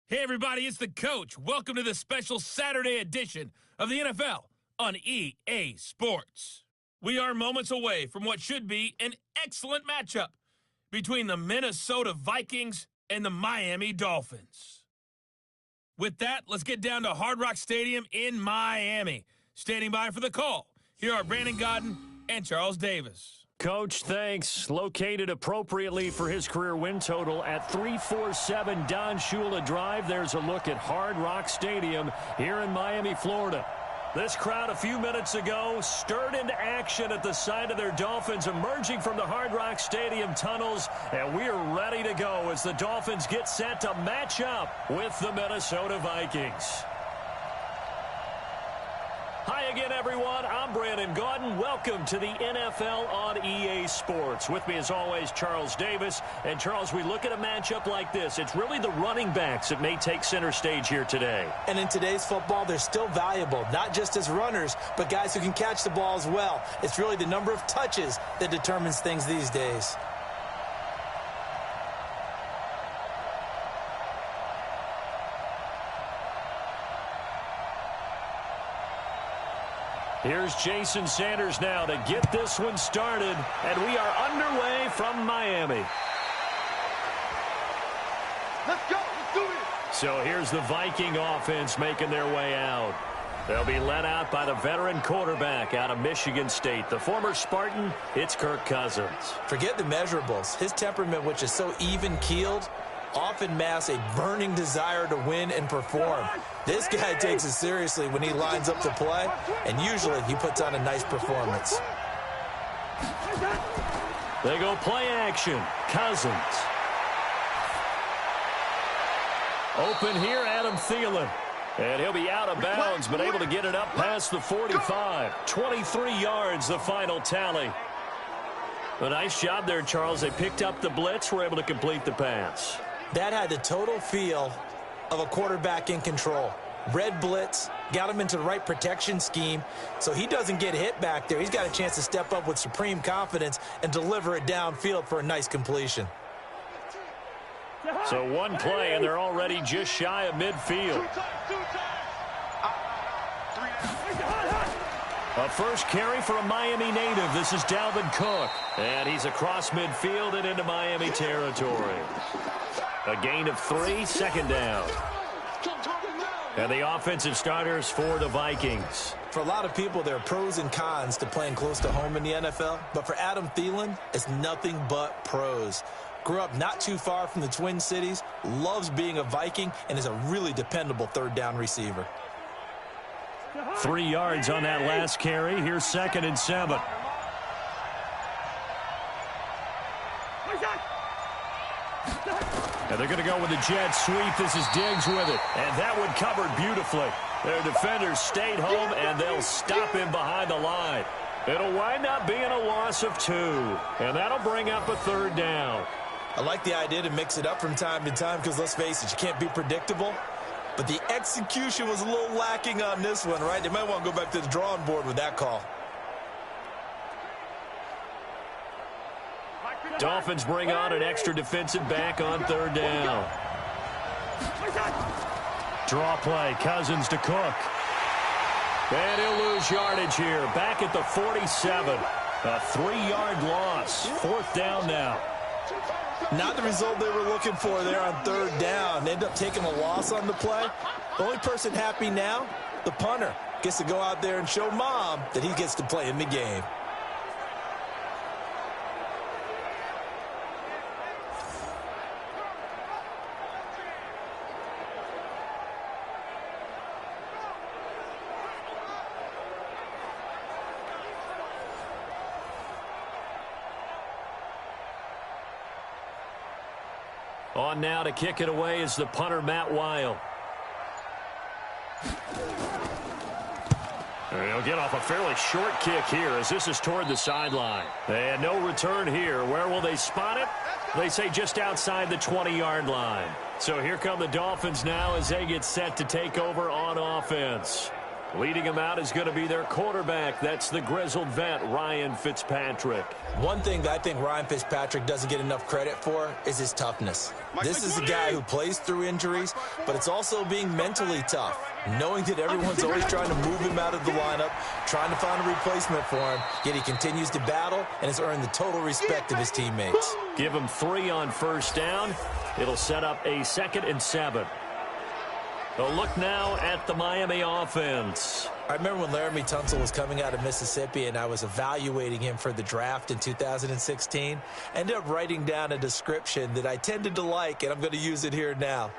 Hey everybody, it's the coach. Welcome to the special Saturday edition of the NFL on EA Sports. We are moments away from what should be an excellent matchup between the Minnesota Vikings and the Miami Dolphins. With that, let's get down to Hard Rock Stadium in Miami. Standing by for the call, here are Brandon Godden and Charles Davis. Coach, thanks. Located appropriately for his career win total at 347 Don Shula Drive. There's a look at Hard Rock Stadium here in Miami, Florida. This crowd a few minutes ago stirred into action at the sight of their Dolphins emerging from the Hard Rock Stadium tunnels, and we are ready to go as the Dolphins get set to match up with the Minnesota Vikings. Hi again, everyone. I'm Brandon Godden. Welcome to the NFL on EA Sports. With me, as always, Charles Davis. And, Charles, we look at a matchup like this. It's really the running backs that may take center stage here today. And in today's football, they're still valuable, not just as runners, but guys who can catch the ball as well. It's really the number of touches that determines things these days. Here's Jason Sanders now to get this one started, and we are underway from Miami. Let's go. Let's do it. So here's the Viking offense making their way out. They'll be led out by the veteran quarterback out of Michigan State. The former Spartan, it's Kirk Cousins. Forget the measurables. His temperament, which is so even-keeled, often masks a burning desire to win and perform. This guy takes it seriously when he lines up to play, and usually he puts on a nice performance. They go play action. Cousins. Open here, Adam Thielen. And he'll be out of bounds, but able to get it up past the 45. 23 yards, the final tally. A nice job there, Charles. They picked up the blitz, were able to complete the pass. That had the total feel of a quarterback in control. Red blitz, got him into the right protection scheme, so he doesn't get hit back there. He's got a chance to step up with supreme confidence and deliver it downfield for a nice completion. So one play, and they're already just shy of midfield. A first carry for a Miami native. This is Dalvin Cook. And he's across midfield and into Miami territory. A gain of 3, second down. And the offensive starters for the Vikings. For a lot of people, there are pros and cons to playing close to home in the NFL. But for Adam Thielen, it's nothing but pros. Grew up not too far from the Twin Cities, loves being a Viking, and is a really dependable third down receiver. 3 yards on that last carry. Here's 2nd and 7. And they're going to go with the jet sweep. This is Diggs with it. And that one covered beautifully. Their defenders stayed home, and they'll stop him behind the line. It'll wind up being a loss of 2. And that'll bring up a third down. I like the idea to mix it up from time to time because, let's face it, you can't be predictable. But the execution was a little lacking on this one, right? They might want to go back to the drawing board with that call. Dolphins bring on an extra defensive back on third down. Draw play, Cousins to Cook. And he'll lose yardage here, back at the 47. A 3-yard loss, 4th down now. Not the result they were looking for there on third down. They ended up taking a loss on the play. The only person happy now, the punter, gets to go out there and show mom that he gets to play in the game. On now to kick it away is the punter, Matt Weil. And he'll get off a fairly short kick here as this is toward the sideline. And no return here. Where will they spot it? They say just outside the 20-yard line. So here come the Dolphins now as they get set to take over on offense. Leading him out is going to be their quarterback. That's the grizzled vet, Ryan Fitzpatrick. One thing that I think Ryan Fitzpatrick doesn't get enough credit for is his toughness. This is a guy who plays through injuries, but it's also being mentally tough, knowing that everyone's always trying to move him out of the lineup, trying to find a replacement for him, yet he continues to battle and has earned the total respect of his teammates. Give him 3 on first down. It'll set up a 2nd and 7. A look now at the Miami offense. I remember when Laramie Tunsil was coming out of Mississippi and I was evaluating him for the draft in 2016. I ended up writing down a description that I tended to like, and I'm going to use it here now.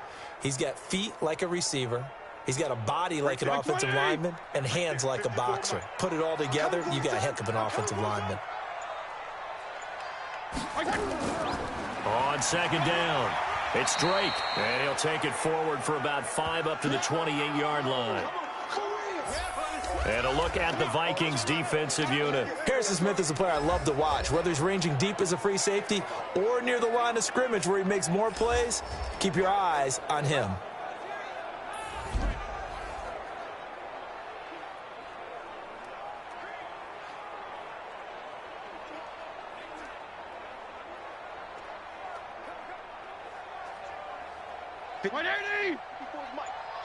He's got feet like a receiver. He's got a body like an offensive lineman and hands like a boxer. Put it all together, you got a heck of an offensive lineman. On 2nd down, it's Drake, and he'll take it forward for about 5 up to the 28-yard line. And a look at the Vikings defensive unit. Harrison Smith is a player I love to watch. Whether he's ranging deep as a free safety or near the line of scrimmage where he makes more plays, keep your eyes on him.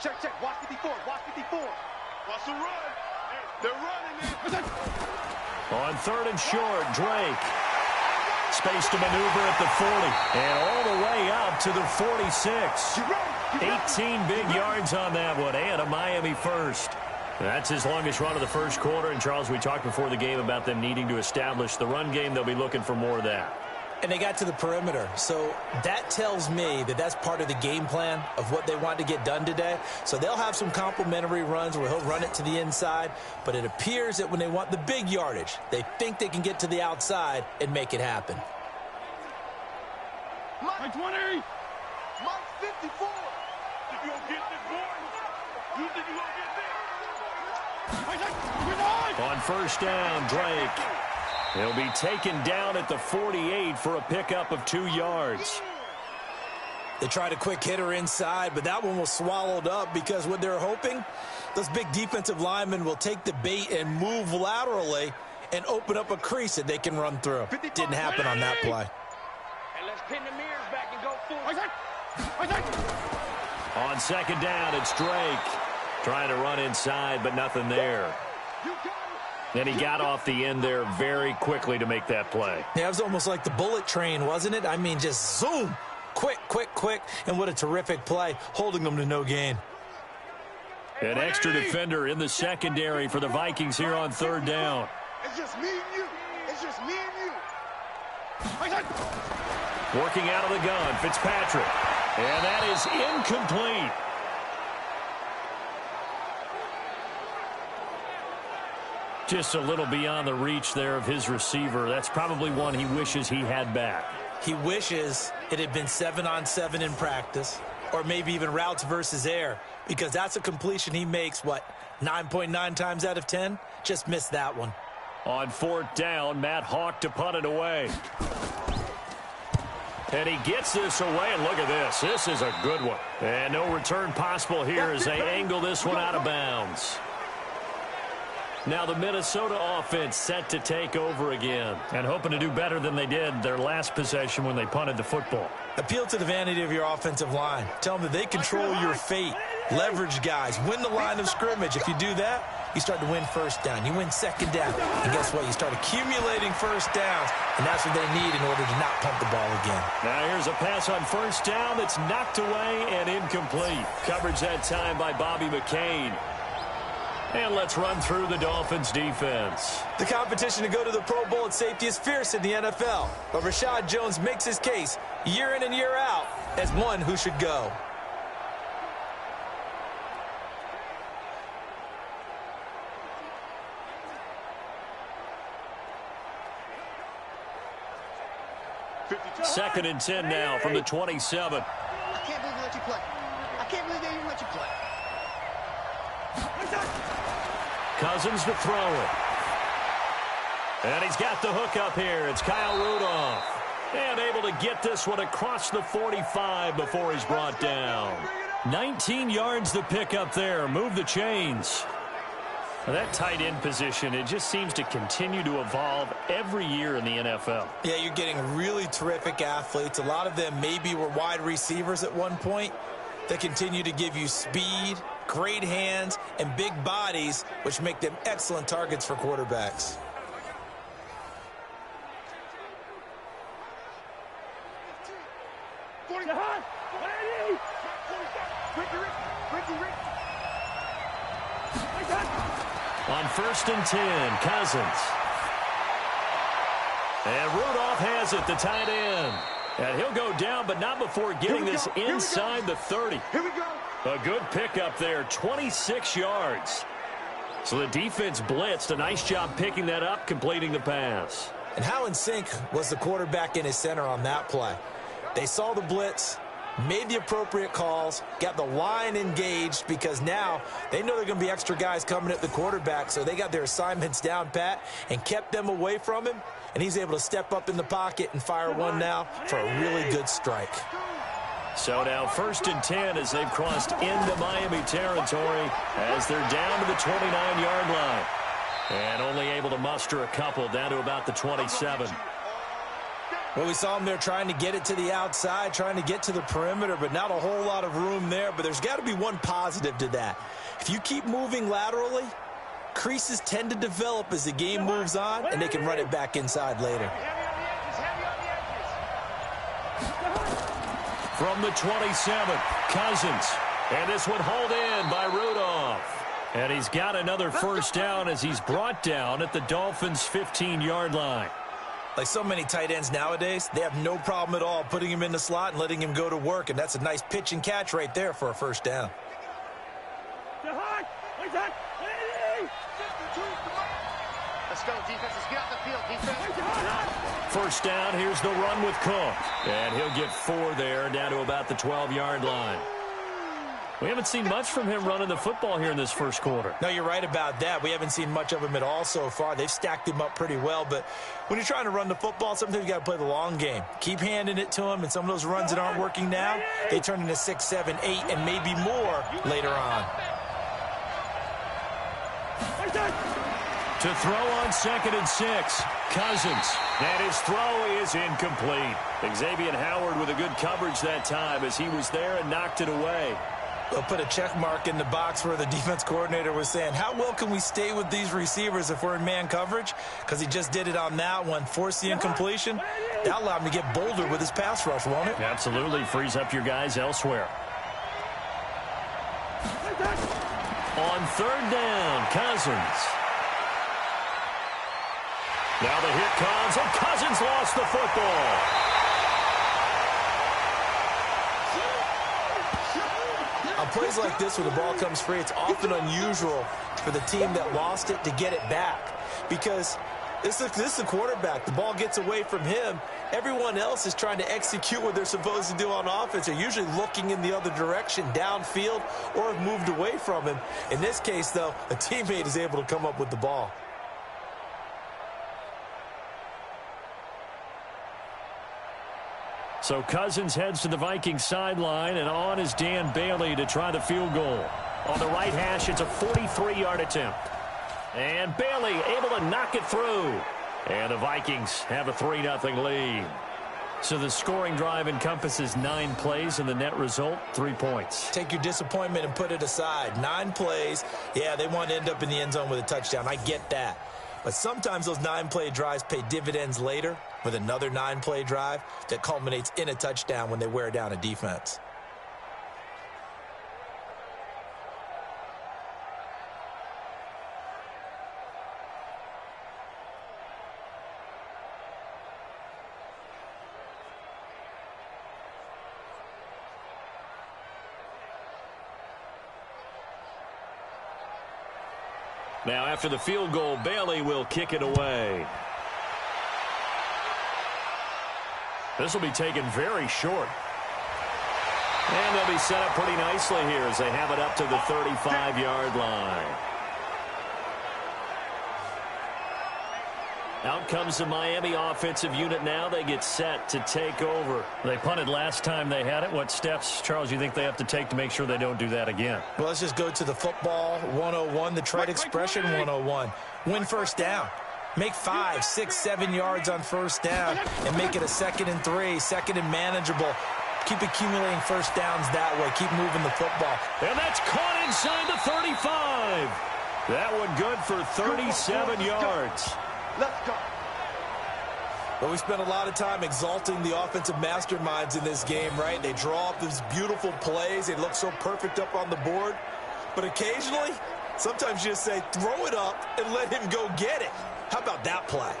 Check, check. Watch 54. Watch 54. Watch the run. They're running. On 3rd and short, Drake. Space to maneuver at the 40. And all the way up to the 46. 18 big yards on that one. And a Miami first. That's his longest run of the first quarter. And, Charles, we talked before the game about them needing to establish the run game. They'll be looking for more of that. And they got to the perimeter. So that tells me that that's part of the game plan of what they want to get done today. So they'll have some complementary runs where he'll run it to the inside. But it appears that when they want the big yardage, they think they can get to the outside and make it happen. Mike 20. Mike 54. If you don't get this boy, you think you're going to get this? On first down, Drake. He'll be taken down at the 48 for a pickup of 2 yards. They tried a quick hitter inside, but that one was swallowed up because what they're hoping, those big defensive linemen will take the bait and move laterally and open up a crease that they can run through. Didn't happen on that play. And let's pin the mirrors back and go forward. On 2nd down, it's Drake. Trying to run inside, but nothing there. And he got off the end there very quickly to make that play. Yeah, it was almost like the bullet train, wasn't it? I mean, just zoom. Quick, quick, quick. And what a terrific play, holding them to no gain. An extra defender in the secondary for the Vikings here on 3rd down. It's just me and you. It's just me and you. Working out of the gun, Fitzpatrick. And that is incomplete. Just a little beyond the reach there of his receiver. That's probably one he wishes he had back. He wishes it had been 7-on-7 in practice, or maybe even routes versus air, because that's a completion he makes, 9.9 times out of 10? Just missed that one. On 4th down, Matt Hawk to punt it away. And he gets this away, and look at this. This is a good one. And no return possible here as they angle this one out of bounds. Now the Minnesota offense set to take over again and hoping to do better than they did their last possession when they punted the football. Appeal to the vanity of your offensive line. Tell them that they control your fate. Leverage guys. Win the line of scrimmage. If you do that, you start to win first down. You win 2nd down. And guess what? You start accumulating first downs, and that's what they need in order to not punt the ball again. Now here's a pass on first down that's knocked away and incomplete. Coverage that time by Bobby McCain. And let's run through the Dolphins defense. The competition to go to the Pro Bowl at safety is fierce in the NFL. But Rashad Jones makes his case year in and year out as one who should go. Second and 10 now from the 27. I can't believe they let you play. I can't believe they even let you play. Cousins to throw it. And he's got the hook up here. It's Kyle Rudolph. And able to get this one across the 45 before he's brought down. 19 yards to pick up there. Move the chains. That tight end position, it just seems to continue to evolve every year in the NFL. Yeah, you're getting really terrific athletes. A lot of them maybe were wide receivers at one point. They continue to give you speed, great hands, and big bodies, which make them excellent targets for quarterbacks. On 1st and 10, Cousins. And Rudolph has it, the tight end. And he'll go down, but not before getting this inside the 30. Here we go. A good pickup there, 26 yards. So the defense blitzed. A nice job picking that up, completing the pass. And how in sync was the quarterback and his center on that play? They saw the blitz, made the appropriate calls, got the line engaged because now they know they're going to be extra guys coming at the quarterback, so they got their assignments down pat and kept them away from him, and he's able to step up in the pocket and fire one now for a really good strike. So now 1st and 10 as they've crossed into Miami territory as they're down to the 29-yard line. And only able to muster a couple down to about the 27. Well, we saw him there trying to get it to the outside, trying to get to the perimeter, but not a whole lot of room there. But there's got to be one positive to that. If you keep moving laterally, creases tend to develop as the game moves on, and they can run it back inside later. From the 27, Cousins. And this one hauled in by Rudolph. And he's got another first down as he's brought down at the Dolphins' 15-yard line. Like so many tight ends nowadays, they have no problem at all putting him in the slot and letting him go to work, and that's a nice pitch and catch right there for a first down. Let's go, defenses. Get off the field, defense. First down, here's the run with Cook. And he'll get 4 there, down to about the 12-yard line. We haven't seen much from him running the football here in this first quarter. No, you're right about that. We haven't seen much of him at all so far. They've stacked him up pretty well, but when you're trying to run the football, sometimes you got to play the long game. Keep handing it to him, and some of those runs that aren't working now, they turn into 6, 7, 8, and maybe more later on. To throw on 2nd and 6, Cousins. And his throw is incomplete. Xavier Howard with a good coverage that time as he was there and knocked it away. They'll put a check mark in the box where the defense coordinator was saying, how well can we stay with these receivers if we're in man coverage? Because he just did it on that one, forced the incompletion. That'll allow him to get bolder with his pass rush, won't it? Absolutely. Frees up your guys elsewhere. On 3rd down, Cousins. Now the hit comes, and Cousins lost the football. On plays like this where the ball comes free, it's often unusual for the team that lost it to get it back because this is the quarterback. The ball gets away from him. Everyone else is trying to execute what they're supposed to do on offense. They're usually looking in the other direction, downfield, or have moved away from him. In this case, though, a teammate is able to come up with the ball. So Cousins heads to the Vikings sideline, and on is Dan Bailey to try the field goal. On the right hash, it's a 43-yard attempt. And Bailey able to knock it through. And the Vikings have a 3-0 lead. So the scoring drive encompasses 9 plays, and the net result, 3 points. Take your disappointment and put it aside. 9 plays. Yeah, they want to end up in the end zone with a touchdown. I get that. But sometimes those 9-play drives pay dividends later with another 9-play drive that culminates in a touchdown when they wear down a defense. Now, after the field goal, Bailey will kick it away. This will be taken very short. And they'll be set up pretty nicely here as they have it up to the 35-yard line. Out comes the Miami offensive unit now. They get set to take over. They punted last time they had it. What steps, Charles, you think they have to take to make sure they don't do that again? Well, let's just go to the football 101, the trite expression 101. Win first down. Make 5, 6, 7 yards on first down and make it a 2nd and 3, 2nd and manageable. Keep accumulating first downs that way. Keep moving the football. And that's caught inside the 35. That one good for 37 yards. Let's go. But we spent a lot of time exalting the offensive masterminds in this game, right? They draw up these beautiful plays. They look so perfect up on the board. But occasionally, sometimes you just say, throw it up and let him go get it. How about that play?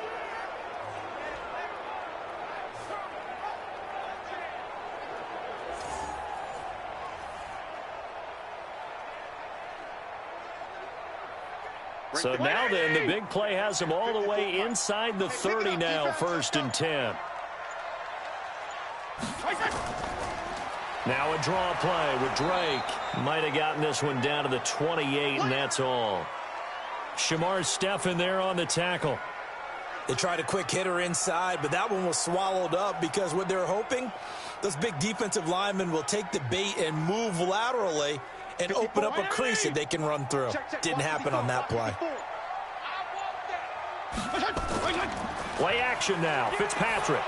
So now then, the big play has them all the way inside the 30 now, 1st and 10. Now a draw play with Drake. Might have gotten this one down to the 28, and that's all. Shamar Stephen there on the tackle. They tried a quick hitter inside, but that one was swallowed up because what they're hoping, those big defensive linemen will take the bait and move laterally and open up a crease that they can run through. Didn't happen on that play. Play action now. Fitzpatrick.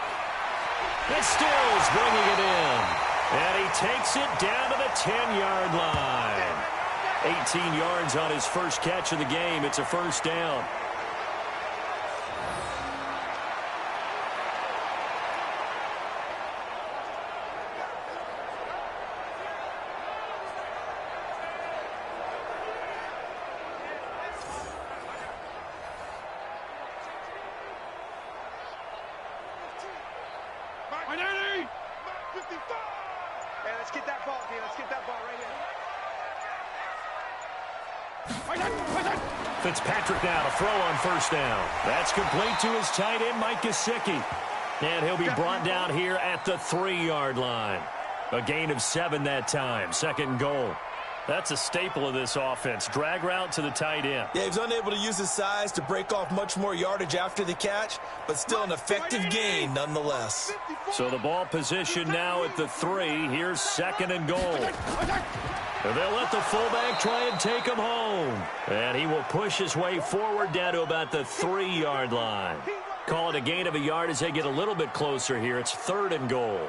And Stills bringing it in. And he takes it down to the 10-yard line. 18 yards on his first catch of the game. It's a 1st down. Fitzpatrick now to throw on 1st down. That's complete to his tight end, Mike Gesicki. And he'll be brought down here at the 3-yard line. A gain of 7 that time. 2nd and goal. That's a staple of this offense. Drag route to the tight end. Yeah, he's unable to use his size to break off much more yardage after the catch, but still an effective gain nonetheless. So the ball position now at the 3. Here's 2nd and goal. And they'll let the fullback try and take him home. And he will push his way forward down to about the 3-yard line. Call it a gain of a yard as they get a little bit closer here. It's 3rd and goal.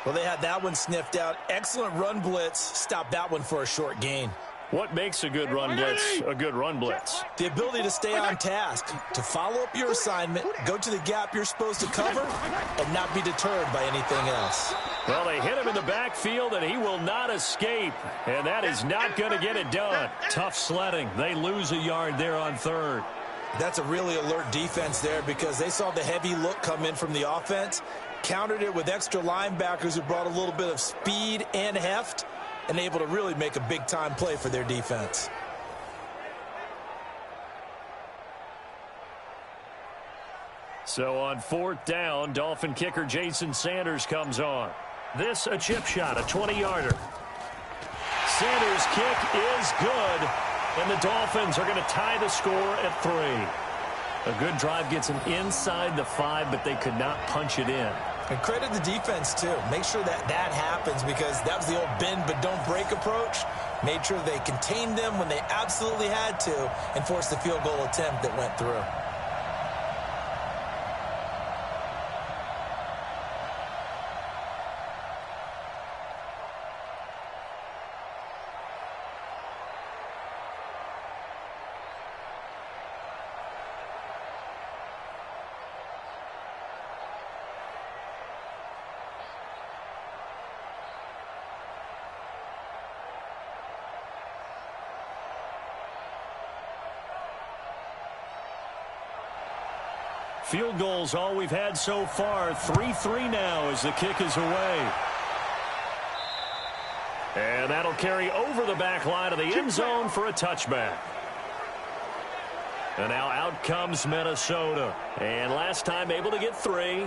Well, they had that one sniffed out. Excellent run blitz. Stop that one for a short gain. What makes a good run blitz a good run blitz? The ability to stay on task, to follow up your assignment, go to the gap you're supposed to cover, and not be deterred by anything else. Well, they hit him in the backfield, and he will not escape. And that is not going to get it done. Tough sledding. They lose a yard there on 3rd. That's a really alert defense there because they saw the heavy look come in from the offense, countered it with extra linebackers who brought a little bit of speed and heft, and able to really make a big-time play for their defense. So on 4th down, Dolphin kicker Jason Sanders comes on. This a chip shot, a 20-yarder. Sanders' kick is good, and the Dolphins are going to tie the score at 3. A good drive gets them inside the 5, but they could not punch it in. And credit the defense, too. Make sure that that happens because that was the old bend but don't break approach. Made sure they contained them when they absolutely had to and forced the field goal attempt that went through. Field goals all we've had so far. 3-3 now as the kick is away. And that'll carry over the back line of the end zone for a touchback. And now out comes Minnesota. And last time able to get 3.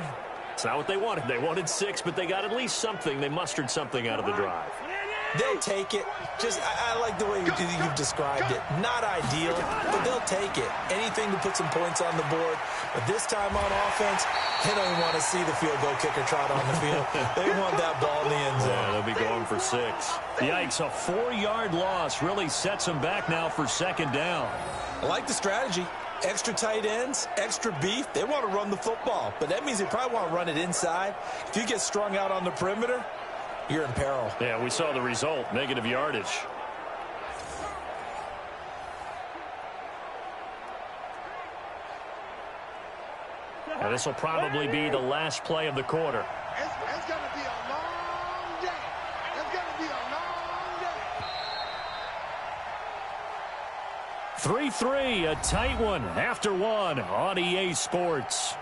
It's not what they wanted. They wanted 6, but they got at least something. They mustered something out of the drive. They'll take it. I like the way you've described it. Not ideal, but they'll take it. Anything to put some points on the board. But this time on offense, they don't even want to see the field goal kicker trot on the field. They want that ball in the end zone. Yeah, they'll be going for 6. Yikes, a 4-yard loss really sets them back now for second down. I like the strategy. Extra tight ends, extra beef. They want to run the football, but that means they probably want to run it inside. If you get strung out on the perimeter, you're in peril. Yeah, we saw the result, negative yardage. And this will probably be the last play of the quarter. It's going to be a long day. It's going to be a long day. 3-3, a tight one after one on EA Sports.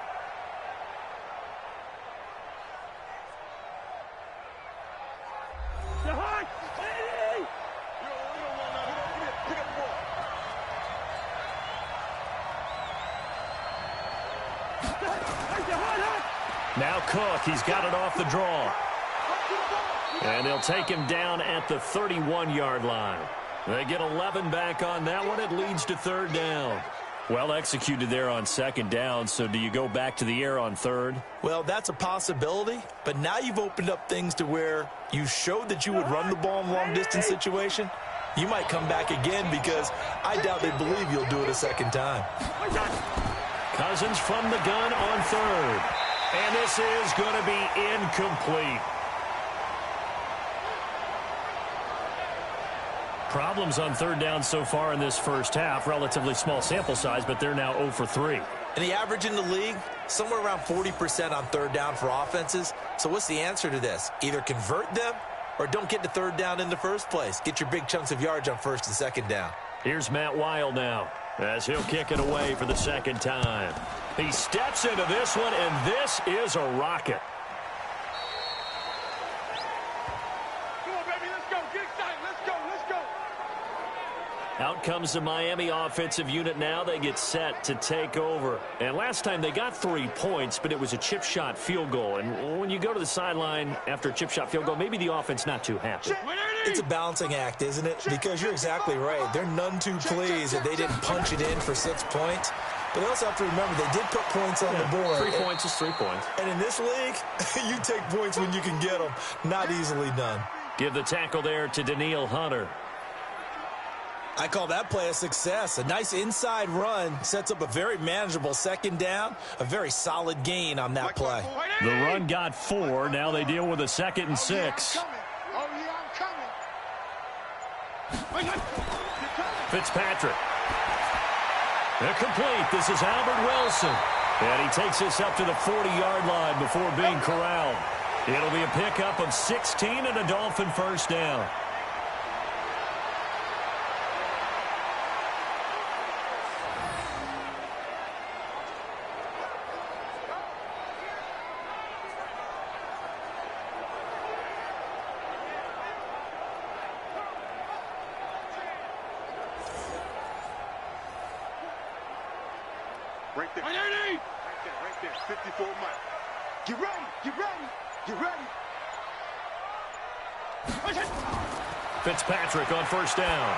Now Cook, he's got it off the draw. And they'll take him down at the 31-yard line. They get 11 back on that one. It leads to third down. Well executed there on second down, so do you go back to the air on third? Well, that's a possibility, but now you've opened up things to where you showed that you would run the ball in long-distance situation. You might come back again because I doubt they believe you'll do it a second time. Cousins from the gun on third. And this is going to be incomplete. Problems on third down so far in this first half. Relatively small sample size, but they're now 0 for 3. And the average in the league, somewhere around 40% on third down for offenses. So what's the answer to this? Either convert them or don't get to third down in the first place. Get your big chunks of yards on first and second down. Here's Matt Weil now as he'll kick it away for the second time. He steps into this one, and this is a rocket. Come on, baby, let's go. Get excited. Let's go. Let's go. Out comes the Miami offensive unit now. They get set to take over. And last time they got 3 points, but it was a chip shot field goal. And when you go to the sideline after a chip shot field goal, maybe the offense not too happy. It's a balancing act, isn't it? Because you're exactly right. They're none too pleased that they didn't punch it in for 6 points. But they also have to remember they did put points on the board. 3 points is 3 points. And in this league, you take points when you can get them. Not easily done. Give the tackle there to Daniil Hunter. I call that play a success. A nice inside run sets up a very manageable second down. A very solid gain on that play. The run got 4. Now they deal with a 2nd and 6. Oh, yeah, I'm coming. Fitzpatrick. They're complete. This is Albert Wilson. And he takes this up to the 40-yard line before being corralled. It'll be a pickup of 16 and a Dolphin first down. Right there. Right there. 54 miles. Get ready. Get ready. Get ready. Fitzpatrick on first down.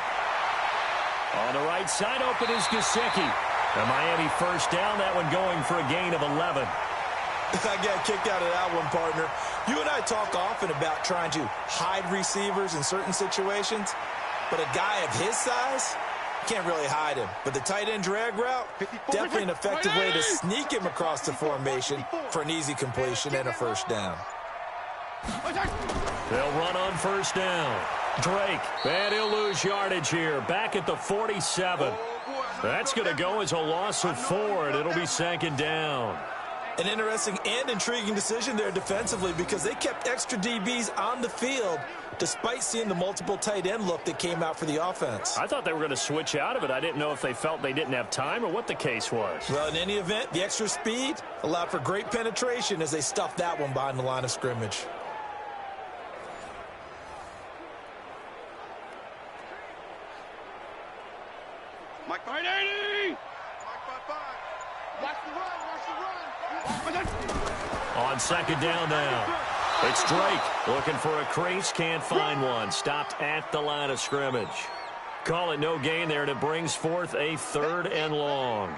On the right side, open is Gesicki. The Miami first down, that one going for a gain of 11. I got kicked out of that one, partner. You and I talk often about trying to hide receivers in certain situations, but a guy of his size, can't really hide him. But the tight end drag route, definitely an effective way to sneak him across the formation for an easy completion and a first down. They'll run on first down. Drake, and he'll lose yardage here. Back at the 47. That's going to go as a loss of 4, and it'll be second down. An interesting and intriguing decision there defensively because they kept extra DBs on the field despite seeing the multiple tight end look that came out for the offense. I thought they were going to switch out of it. I didn't know if they felt they didn't have time or what the case was. Well, in any event, the extra speed allowed for great penetration as they stuffed that one behind the line of scrimmage. Mike 580. Mike 5-5. Watch the run. Watch the run. On second down now. It's Drake looking for a crease, can't find one. Stopped at the line of scrimmage. Call it no gain there, and it brings forth a 3rd and long.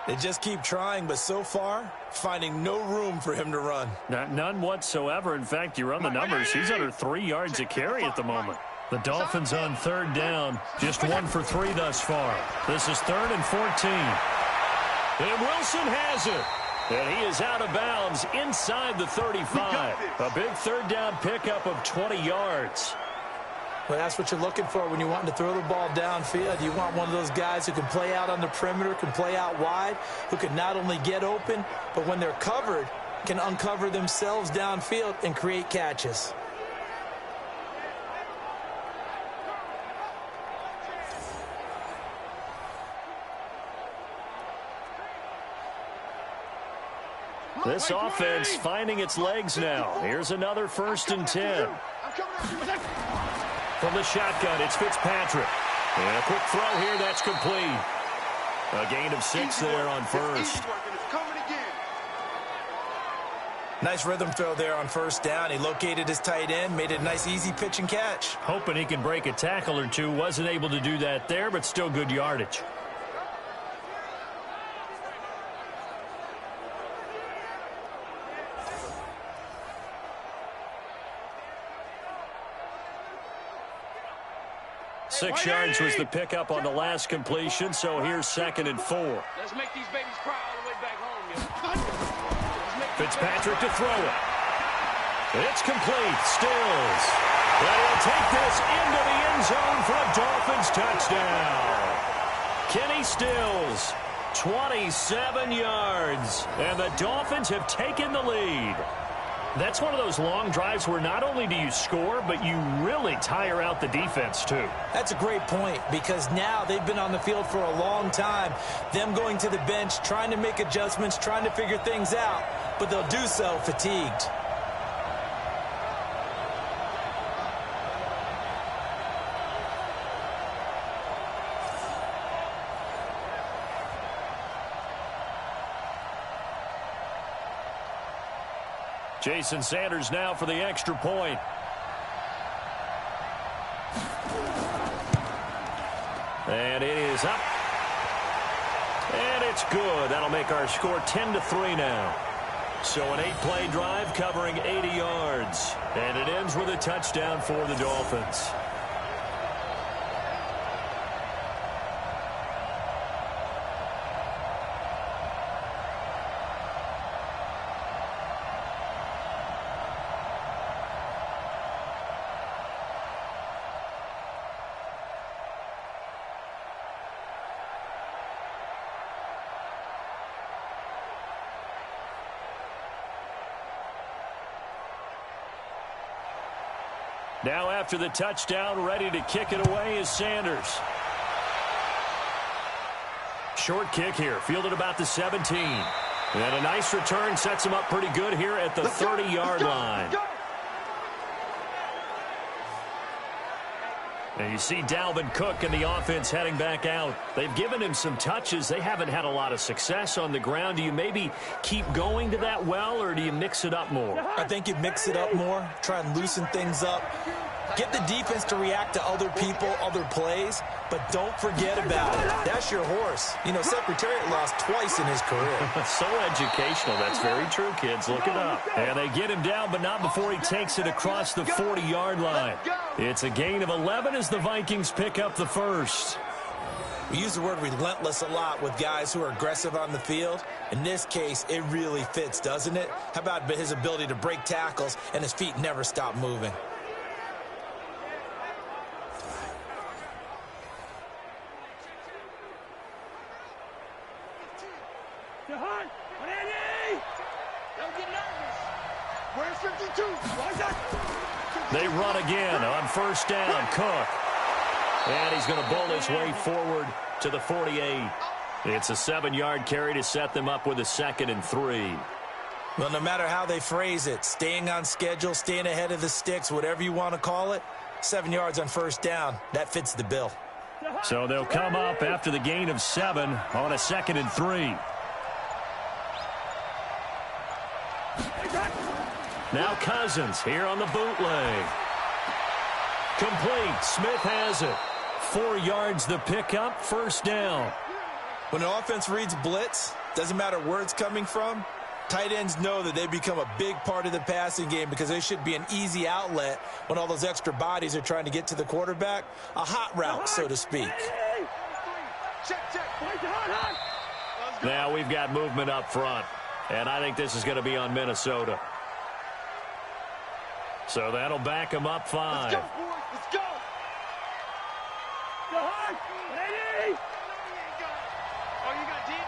They just keep trying, but so far, finding no room for him to run. None whatsoever. In fact, you run the numbers. He's under 3 yards a carry at the moment. The Dolphins on 3rd down, just 1 for 3 thus far. This is 3rd and 14. And Wilson has it. And he is out of bounds inside the 35. A big 3rd down pickup of 20 yards. Well, that's what you're looking for when you're wanting to throw the ball downfield. You want one of those guys who can play out on the perimeter, can play out wide, who can not only get open, but when they're covered, can uncover themselves downfield and create catches. This offense finding its legs now. Here's another 1st and 10. From the shotgun, it's Fitzpatrick. And a quick throw here, that's complete. A gain of 6 there on 1st. Nice rhythm throw there on 1st down. He located his tight end, made it a nice easy pitch and catch. Hoping he can break a tackle or two. Wasn't able to do that there, but still good yardage. Six yards was the pickup on the last completion, so here's 2nd and 4. Let's make these babies cry all the way back home, Fitzpatrick to throw it. It's complete. Stills. But he'll take this into the end zone for a Dolphins touchdown. Kenny Stills, 27 yards. And the Dolphins have taken the lead. That's one of those long drives where not only do you score, but you really tire out the defense, too. That's a great point, because now they've been on the field for a long time. Them going to the bench, trying to make adjustments, trying to figure things out, but they'll do so fatigued. Jason Sanders now for the extra point. And it is up. And it's good. That'll make our score 10-3 now. So an 8-play drive covering 80 yards. And it ends with a touchdown for the Dolphins. Now after the touchdown, ready to kick it away is Sanders. Short kick here, fielded about the 17. And a nice return sets him up pretty good here at the 30-yard line. And you see Dalvin Cook and the offense heading back out. They've given him some touches. They haven't had a lot of success on the ground. Do you maybe keep going to that well, or do you mix it up more? I think you mix it up more, try and loosen things up. Get the defense to react to other people, other plays, but don't forget about it. That's your horse. You know, Secretariat lost twice in his career. So educational. That's very true, kids. Look it up. And they get him down, but not before he takes it across the 40-yard line. It's a gain of 11 as the Vikings pick up the first. We use the word relentless a lot with guys who are aggressive on the field. In this case, it really fits, doesn't it? How about his ability to break tackles and his feet never stop moving? They run again on first down. Cook. And he's going to bowl his way forward to the 48. It's a 7-yard carry to set them up with a 2nd and 3. Well, no matter how they phrase it, staying on schedule, staying ahead of the sticks, whatever you want to call it, 7 yards on first down, that fits the bill. So they'll come up after the gain of 7 on a 2nd and 3. Now Cousins here on the bootleg. Complete. Smith has it. 4 yards the pickup, first down. When an offense reads blitz, doesn't matter where it's coming from, tight ends know that they become a big part of the passing game because they should be an easy outlet when all those extra bodies are trying to get to the quarterback. A hot route, so to speak. Now we've got movement up front, and I think this is going to be on Minnesota. So that'll back them up 5. Let's go, boys. Let's go. Go hard. Lady. Oh, you got deep?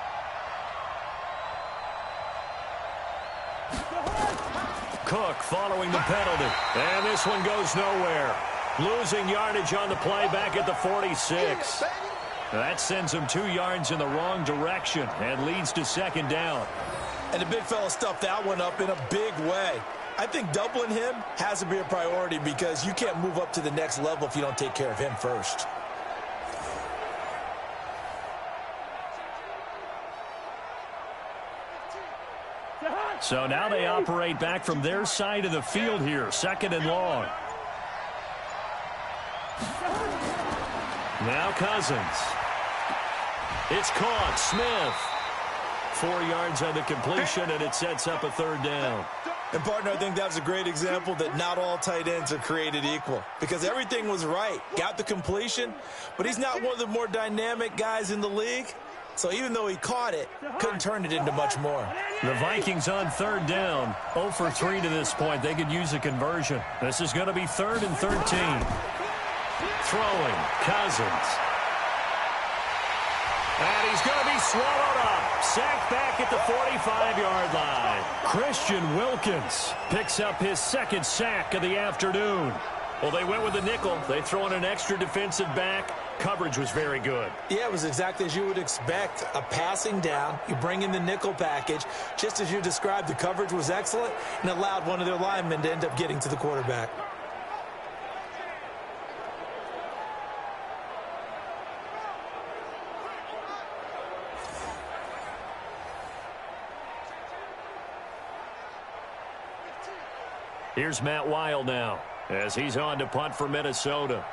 Cook following the penalty. And this one goes nowhere. Losing yardage on the play back at the 46. That sends him 2 yards in the wrong direction and leads to second down. And the big fella stuffed that one up in a big way. I think doubling him has to be a priority because you can't move up to the next level if you don't take care of him first. So now they operate back from their side of the field here, second and long. Now Cousins. It's caught. Smith. 4 yards on the completion, and it sets up a third down. And, partner, I think that's a great example that not all tight ends are created equal because everything was right. Got the completion, but he's not one of the more dynamic guys in the league. So even though he caught it, couldn't turn it into much more. The Vikings on third down. 0 for 3 to this point. They could use a conversion. This is going to be 3rd and 13. Throwing. Cousins. And he's going to be swallowed up. Sacked back at the 45-yard line. Christian Wilkins picks up his second sack of the afternoon. Well, they went with the nickel. They throw in an extra defensive back. Coverage was very good. Yeah, it was exactly as you would expect. A passing down. You bring in the nickel package. Just as you described, the coverage was excellent and allowed one of their linemen to end up getting to the quarterback. Here's Matt Weil now as he's on to punt for Minnesota.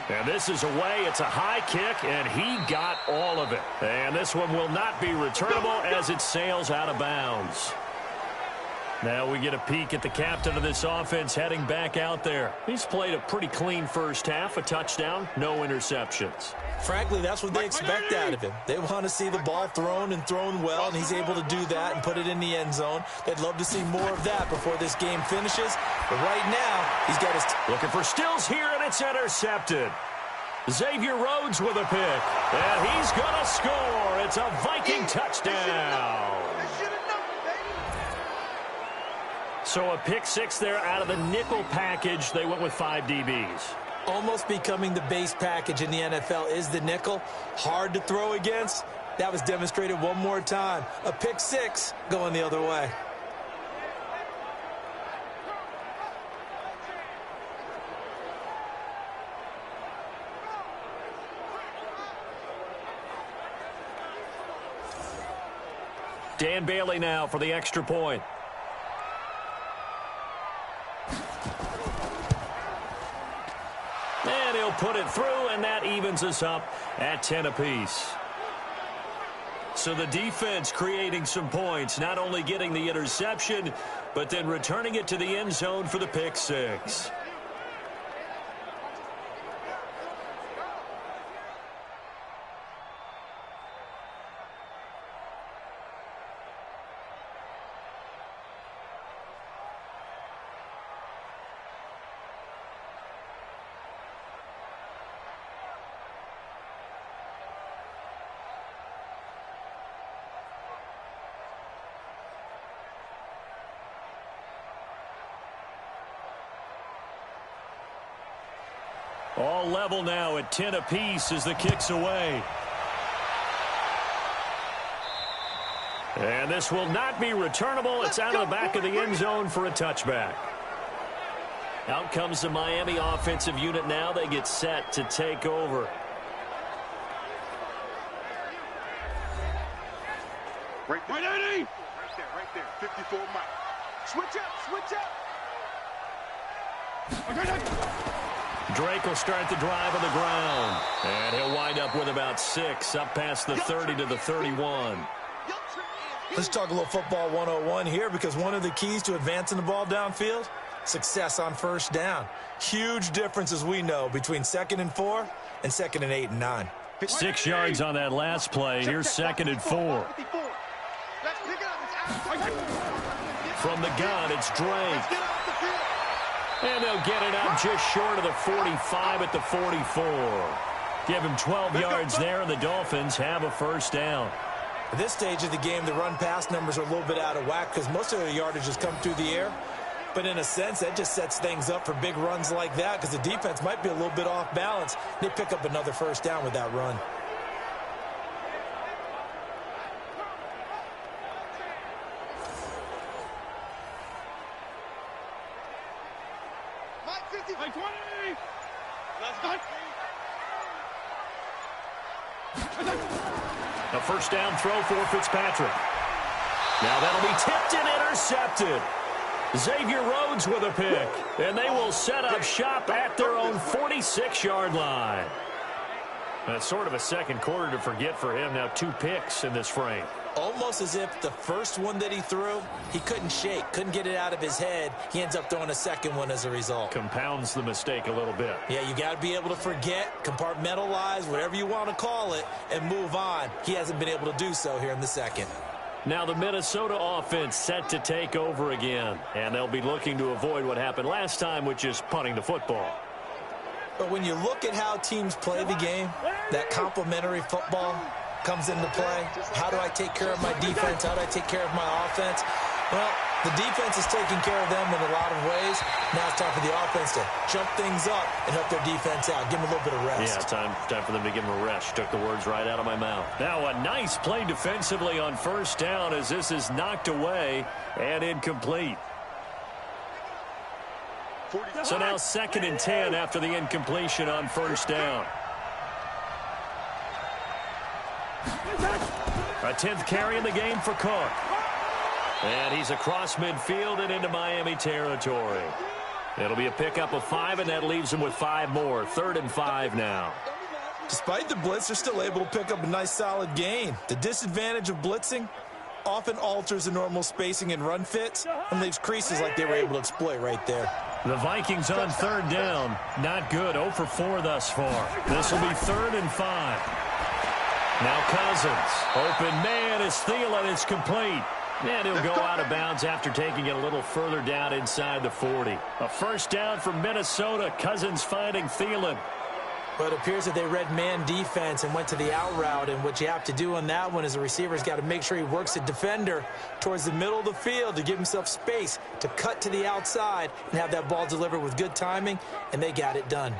And this is away. It's a high kick, and he got all of it. And this one will not be returnable as it sails out of bounds. Now we get a peek at the captain of this offense heading back out there. He's played a pretty clean first half, a touchdown, no interceptions. Frankly, that's what they expect out of him. They want to see the ball thrown and thrown well, and he's able to do that and put it in the end zone. They'd love to see more of that before this game finishes. But right now, he's got his... Looking for Stills here, and it's intercepted. Xavier Rhodes with a pick, and he's going to score. It's a Viking touchdown. So a pick six there out of the nickel package. They went with 5 DBs. Almost becoming the base package in the NFL is the nickel. Hard to throw against. That was demonstrated one more time. A pick six going the other way. Dan Bailey now for the extra point. And he'll put it through, and that evens us up at 10 apiece. So the defense creating some points, not only getting the interception, but then returning it to the end zone for the pick six. All level now at 10 apiece as the kick's away. And this will not be returnable. It's out of the back of the end zone for a touchback. Out comes the Miami offensive unit now. They get set to take over. Right there. Right there. 54 Mike. Switch up. Drake will start the drive on the ground. And he'll wind up with about 6, up past the 30 to the 31. Let's talk a little football 101 here, because one of the keys to advancing the ball downfield, success on first down. Huge difference, as we know, between 2nd and 4 and 2nd and 8 and 9. 6 yards on that last play. Here's 2nd and 4. From the gun, it's Drake. And they'll get it out just short of the 45 at the 44. Give him 12 yards there, and the Dolphins have a first down. At this stage of the game, the run-pass numbers are a little bit out of whack because most of their yardage has come through the air. But in a sense, that just sets things up for big runs like that, because the defense might be a little bit off balance. They pick up another first down with that run. A first down throw for Fitzpatrick. Now that'll be tipped and intercepted. Xavier Rhodes with a pick, and they will set up shop at their own 46-yard line. That's sort of a second quarter to forget for him. Now 2 picks in this frame. Almost as if the first one that he threw, he couldn't shake, couldn't get it out of his head. He ends up throwing a second one as a result. Compounds the mistake a little bit. Yeah, you got to be able to forget, compartmentalize, whatever you want to call it, and move on. He hasn't been able to do so here in the second. Now the Minnesota offense set to take over again, and they'll be looking to avoid what happened last time, which is punting the football. But when you look at how teams play the game, that complementary football comes into play. How do I take care of my defense? How do I take care of my offense? Well, the defense is taking care of them in a lot of ways. Now it's time for the offense to jump things up and help their defense out. Give them a little bit of rest. Yeah, time for them to give them a rest. Took the words right out of my mouth. Now a nice play defensively on first down as this is knocked away and incomplete. So now 2nd and 10 after the incompletion on first down. A 10th carry in the game for Cook. And he's across midfield and into Miami territory. It'll be a pickup of 5, and that leaves him with 5 more. 3rd and 5 now. Despite the blitz, they're still able to pick up a nice solid gain. The disadvantage of blitzing often alters the normal spacing and run fits and leaves creases like they were able to exploit right there. The Vikings on 3rd down. Not good. 0 for 4 thus far. This will be 3rd and 5. Now Cousins. Open man is Thielen. It's complete. And he'll go out of bounds after taking it a little further down inside the 40. A first down for Minnesota. Cousins finding Thielen. But it appears that they read man defense and went to the out route. And what you have to do on that one is the receiver's got to make sure he works the defender towards the middle of the field to give himself space to cut to the outside and have that ball delivered with good timing. And they got it done.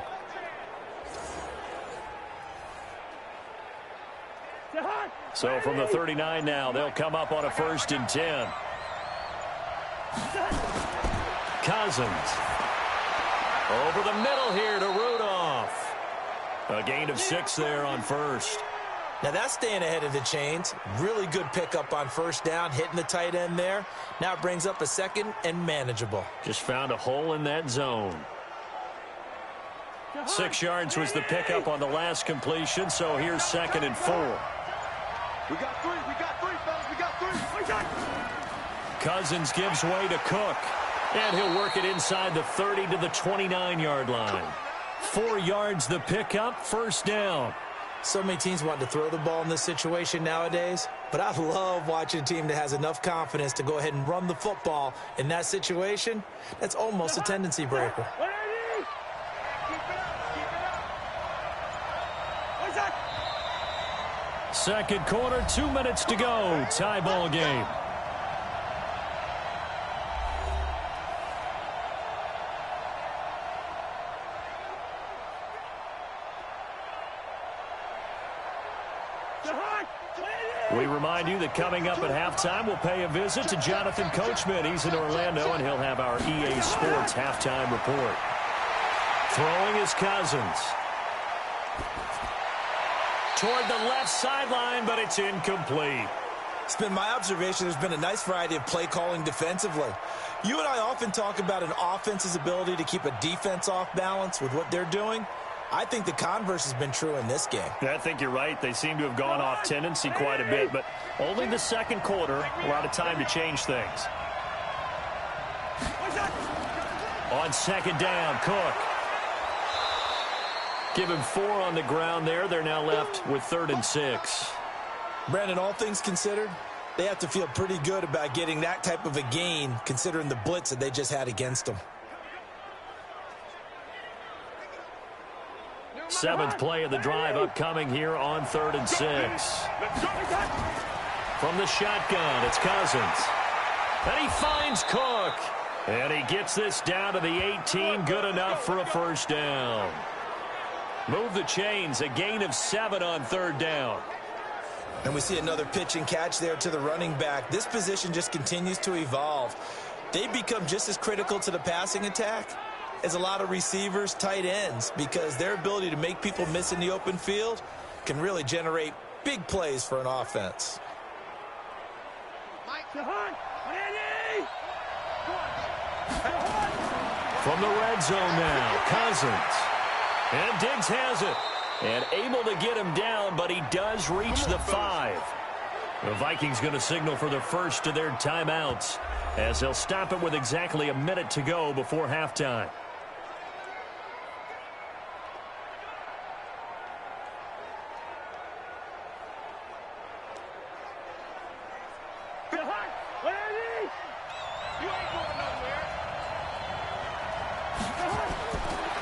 So from the 39 now, they'll come up on a 1st and 10. Cousins. Over the middle here to Rudolph. A gain of 6 there on first. Now that's staying ahead of the chains. Really good pickup on first down, hitting the tight end there. Now it brings up a 2nd and manageable. Just found a hole in that zone. 6 yards was the pickup on the last completion, so here's 2nd and 4. We got 3, fellas. We got 3. Cousins gives way to Cook. And he'll work it inside the 30 to the 29-yard line. 4 yards the pickup, first down. So many teams want to throw the ball in this situation nowadays, but I love watching a team that has enough confidence to go ahead and run the football in that situation. That's almost a tendency breaker. Second quarter, 2 minutes to go. Tie ball game. We remind you that coming up at halftime, we'll pay a visit to Jonathan Coachman. He's in Orlando, and he'll have our EA Sports halftime report. Throwing is Cousins. Toward the left sideline, but it's incomplete. It's been my observation there's been a nice variety of play calling defensively. You and I often talk about an offense's ability to keep a defense off balance with what they're doing. I think the converse has been true in this game. Yeah, I think you're right. They seem to have gone off tendency quite a bit, but only the second quarter, a lot of time to change things. On second down, Cook. Give him 4 on the ground there. They're now left with 3rd and 6. Brandon, all things considered, they have to feel pretty good about getting that type of a gain considering the blitz that they just had against them. 7th play of the drive upcoming here on 3rd and 6. From the shotgun, it's Cousins. And he finds Cook. And he gets this down to the 18, good enough for a first down. Move the chains, a gain of 7 on 3rd down. And we see another pitch and catch there to the running back. This position just continues to evolve. They become just as critical to the passing attack as a lot of receivers, tight ends, because their ability to make people miss in the open field can really generate big plays for an offense. From the red zone now, Cousins. And Diggs has it. And able to get him down, but he does reach the 5. The Vikings going to signal for the first of their timeouts as they'll stop it with exactly a minute to go before halftime.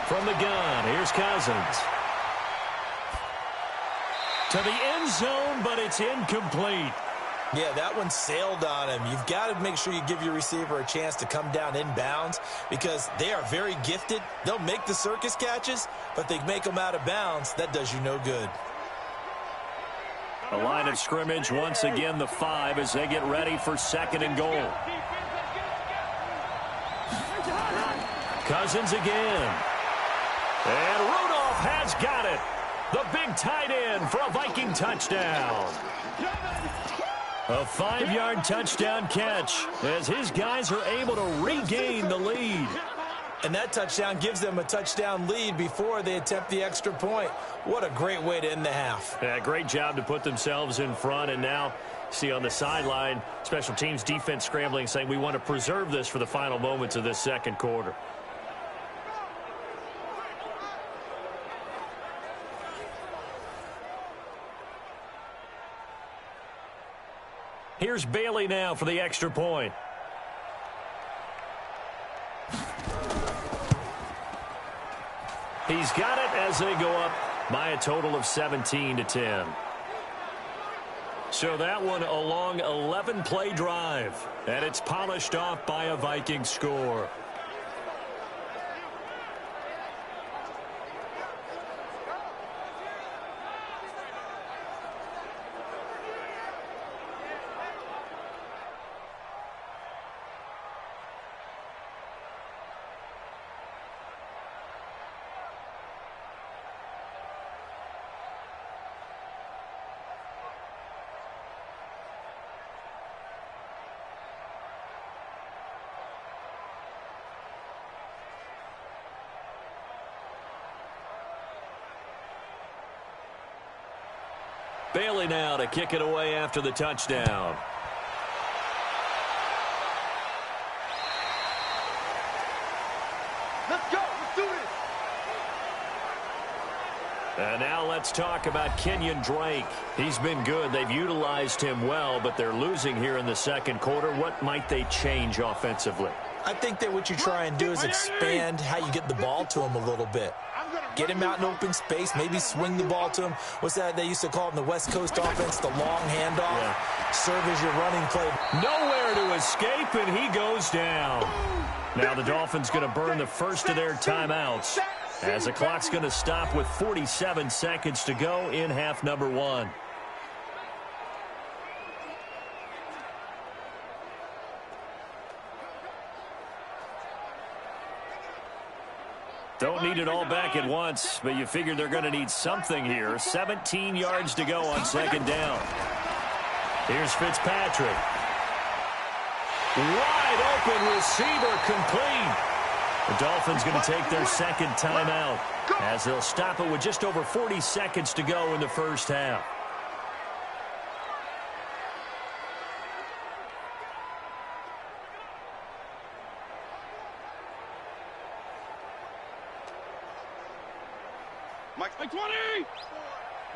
From the gun, here's Cousins. To the end zone, but it's incomplete. Yeah, that one sailed on him. You've got to make sure you give your receiver a chance to come down inbounds because they are very gifted. They'll make the circus catches, but they make them out of bounds. That does you no good. A line of scrimmage, once again the 5 as they get ready for 2nd and goal. Cousins again. And Rudolph has got it. The big tight end for a Viking touchdown. A 5-yard touchdown catch as his guys are able to regain the lead. And that touchdown gives them a touchdown lead before they attempt the extra point. What a great way to end the half. Yeah, great job to put themselves in front. And now, see on the sideline, special teams defense scrambling, saying we want to preserve this for the final moments of this second quarter. Here's Bailey now for the extra point. He's got it as they go up by a total of 17-10. So that one a long 11-play drive, and it's polished off by a Viking score. Bailey now to kick it away after the touchdown. Let's go. Let's do this. And now let's talk about Kenyon Drake. He's been good. They've utilized him well, but they're losing here in the second quarter. What might they change offensively? I think that what you try and do is expand how you get the ball to him a little bit. Get him out in open space, maybe swing the ball to him. What's that they used to call it in the West Coast offense, the long handoff? Yeah. Serve as your running play. Nowhere to escape, and he goes down. Now the Dolphins going to burn the first of their timeouts as the clock's going to stop with 47 seconds to go in half number 1. Don't need it all back at once, but you figure they're going to need something here. 17 yards to go on second down. Here's Fitzpatrick. Wide open receiver complete. The Dolphins going to take their second timeout as they'll stop it with just over 40 seconds to go in the first half. Mike's by 20.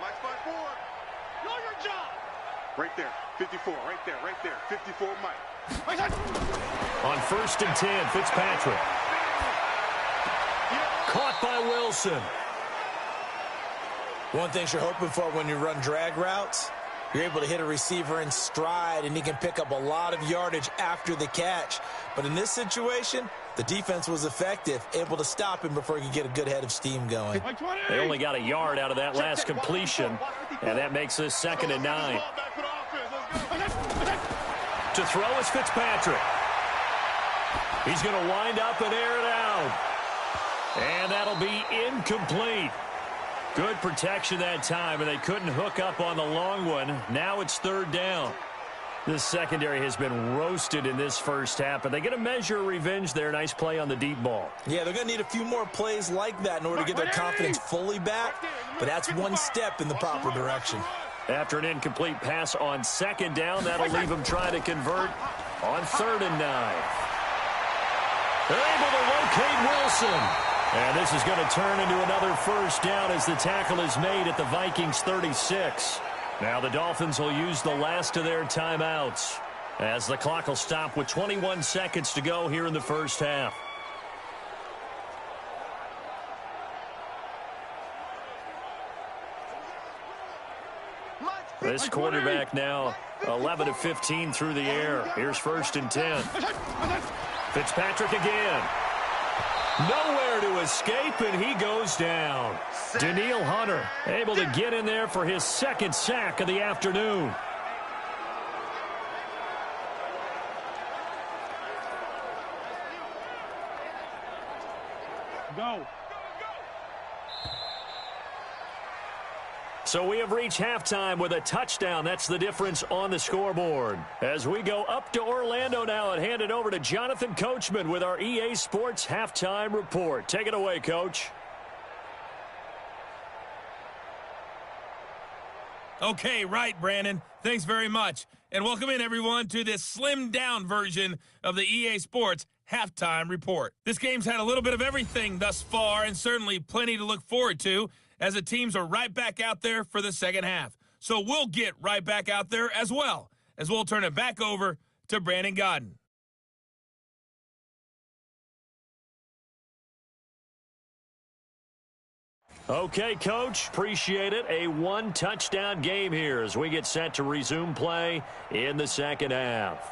Mike's by 4. Know your job. Right there. 54. Right there. 54, Mike. On 1st and 10, Fitzpatrick. Caught by Wilson. One thing you're hoping for when you run drag routes, you're able to hit a receiver in stride, and he can pick up a lot of yardage after the catch. But in this situation, the defense was effective, able to stop him before he could get a good head of steam going. They only got a yard out of that last completion, and that makes this 2nd and 9. To throw is Fitzpatrick. He's going to wind up and air it out. And that'll be incomplete. Good protection that time, and they couldn't hook up on the long one. Now it's 3rd down. This secondary has been roasted in this first half, but they get a measure of revenge there. Nice play on the deep ball. Yeah, they're going to need a few more plays like that in order to get their confidence fully back, but that's one step in the proper direction. After an incomplete pass on 2nd down, that'll leave them trying to convert on 3rd and 9. They're able to locate Wilson. And this is going to turn into another first down as the tackle is made at the Vikings 36. Now the Dolphins will use the last of their timeouts as the clock will stop with 21 seconds to go here in the first half. This quarterback now 11 of 15 through the air. Here's 1st and 10. Fitzpatrick again. Nowhere to escape, and he goes down. Danielle Hunter able to get in there for his 2nd sack of the afternoon. Go. So we have reached halftime with a touchdown. That's the difference on the scoreboard. As we go up to Orlando now and hand it over to Jonathan Coachman with our EA Sports Halftime Report. Take it away, Coach. Okay, right, Brandon. Thanks very much. And welcome in, everyone, to this slimmed-down version of the EA Sports Halftime Report. This game's had a little bit of everything thus far, and certainly plenty to look forward to, as the teams are right back out there for the second half. So we'll get right back out there as well, as we'll turn it back over to Brandon Godden. Okay, Coach, appreciate it. A one-touchdown game here as we get set to resume play in the second half.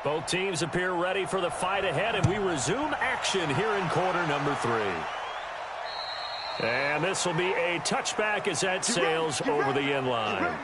Both teams appear ready for the fight ahead, and we resume action here in quarter number 3. And this will be a touchback as that sails over the end line.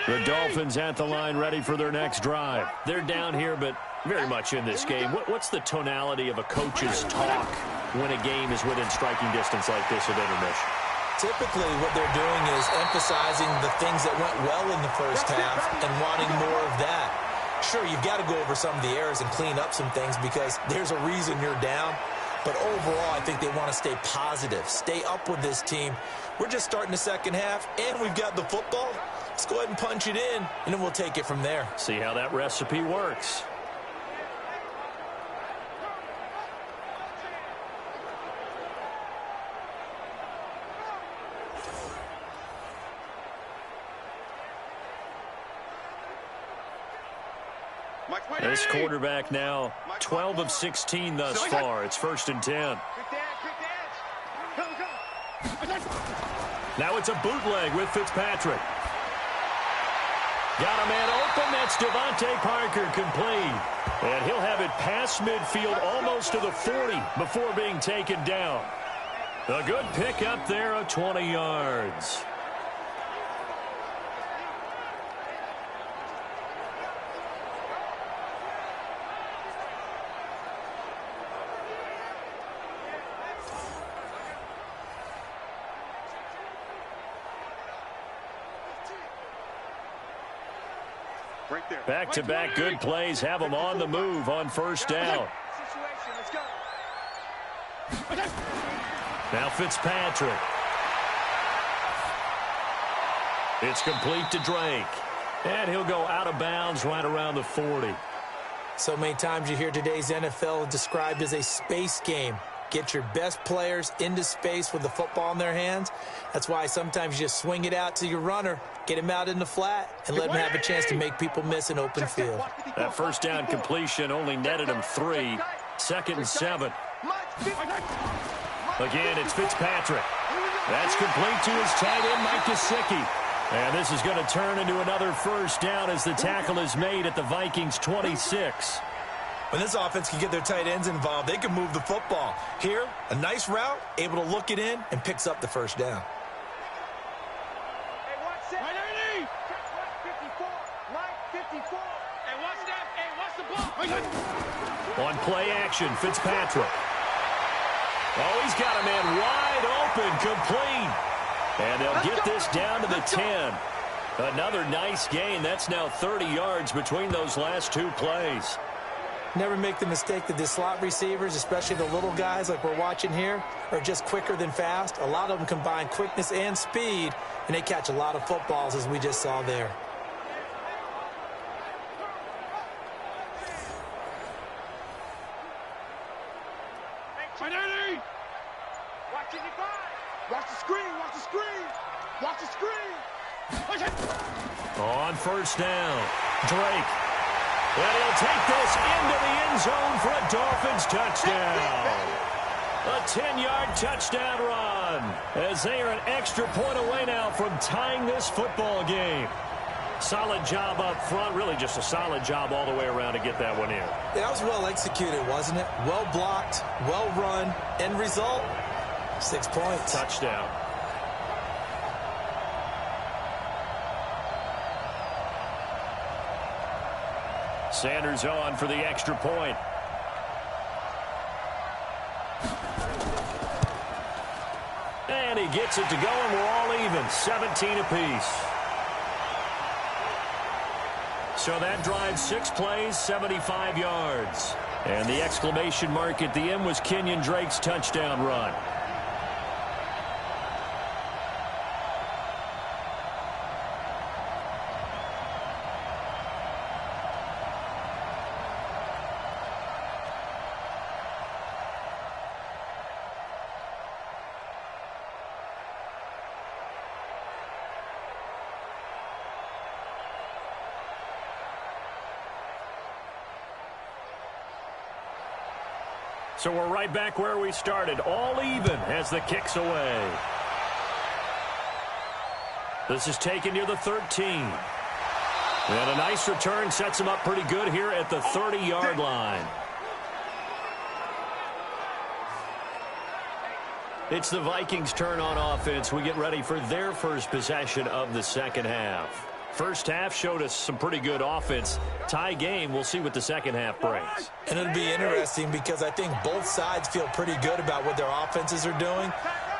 The Dolphins at the line ready for their next drive. They're down here, but very much in this game. What's the tonality of a coach's talk when a game is within striking distance like this at intermission? Typically, what they're doing is emphasizing the things that went well in the first half and wanting more of that. Sure, you've got to go over some of the errors and clean up some things because there's a reason you're down. But overall, I think they want to stay positive, stay up with this team. We're just starting the second half, and we've got the football. Let's go ahead and punch it in, and then we'll take it from there. See how that recipe works. This quarterback now 12 of 16 thus far. It's 1st and 10. Now it's a bootleg with Fitzpatrick. Got a man open. That's Devontae Parker complete. And he'll have it past midfield almost to the 40 before being taken down. A good pick up there of 20 yards. Back-to-back good plays have them on the move on 1st down. Now Fitzpatrick. It's complete to Drake. And he'll go out of bounds right around the 40. So many times you hear today's NFL described as a space game. Get your best players into space with the football in their hands. That's why sometimes you just swing it out to your runner, get him out in the flat, and let him have a chance to make people miss an open field. That 1st down completion only netted him 3. 2nd and 7. Again, it's Fitzpatrick. That's complete to his tight end, Mike Gesicki. And this is going to turn into another 1st down as the tackle is made at the Vikings 26. When this offense can get their tight ends involved, they can move the football. Here, a nice route, able to look it in, and picks up the 1st down. Hey, watch that. 54. Mike, 54. Hey, watch that. Hey, watch the ball. On play action, Fitzpatrick. Oh, he's got a man wide open, complete. And they'll get this down to the 10. Another nice gain. That's now 30 yards between those last 2 plays. Never make the mistake that the slot receivers, especially the little guys like we're watching here, are just quicker than fast. A lot of them combine quickness and speed, and they catch a lot of footballs, as we just saw there. Watch the screen. Watch the screen. Watch the screen. On 1st down, Drake. And he'll take this into the end zone for a Dolphins touchdown. A 10-yard touchdown run as they are an extra point away now from tying this football game. Solid job up front, really just a solid job all the way around to get that one in. Yeah, that was well executed, wasn't it? Well blocked, well run. End result, 6 points. Touchdown. Sanders on for the extra point. And he gets it to go, and we're all even, 17 apiece. So that drives 6 plays, 75 yards. And the exclamation mark at the end was Kenyon Drake's touchdown run. So we're right back where we started, all even as the kick's away. This is taken near the 13. And a nice return sets him up pretty good here at the 30-yard line. It's the Vikings' turn on offense. We get ready for their first possession of the 2nd half. First half showed us some pretty good offense. Tie game, we'll see what the 2nd half brings. And it'll be interesting because I think both sides feel pretty good about what their offenses are doing.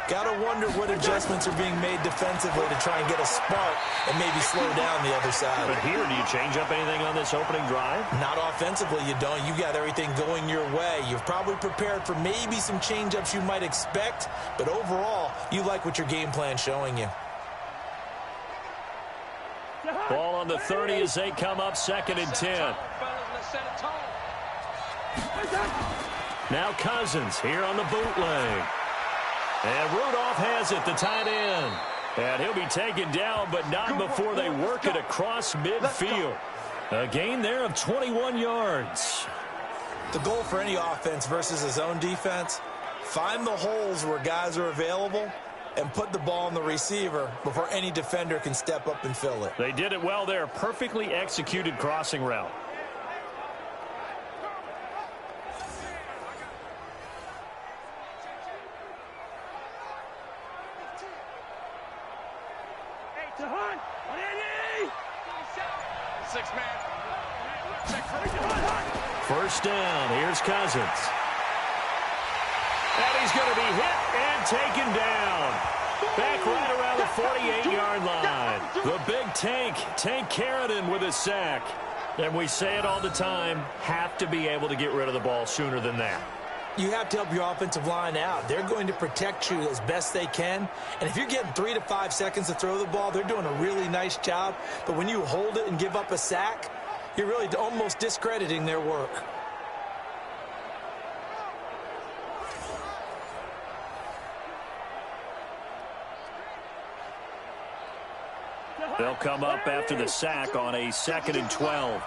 Got to wonder what adjustments are being made defensively to try and get a spark and maybe slow down the other side. But here, do you change up anything on this opening drive? Not offensively, you don't. You got everything going your way. You've probably prepared for maybe some change-ups you might expect, but overall, you like what your game plan's showing you. on the 30 as they come up 2nd and 10. Now Cousins here on the bootleg. And Rudolph has it, the tight end. And he'll be taken down, but not before they work it across midfield. A gain there of 21 yards. The goal for any offense versus a zone defense, find the holes where guys are available and put the ball on the receiver before any defender can step up and fill it. They did it well there. Perfectly executed crossing route. First down. Here's Cousins. And he's going to be hit and taken down. Back right around the 48-yard line. The big Tank Carradine with a sack. And we say it all the time, have to be able to get rid of the ball sooner than that. You have to help your offensive line out. They're going to protect you as best they can. And if you're getting 3 to 5 seconds to throw the ball, they're doing a really nice job. But when you hold it and give up a sack, you're really almost discrediting their work. They'll come up after the sack on a 2nd and 12.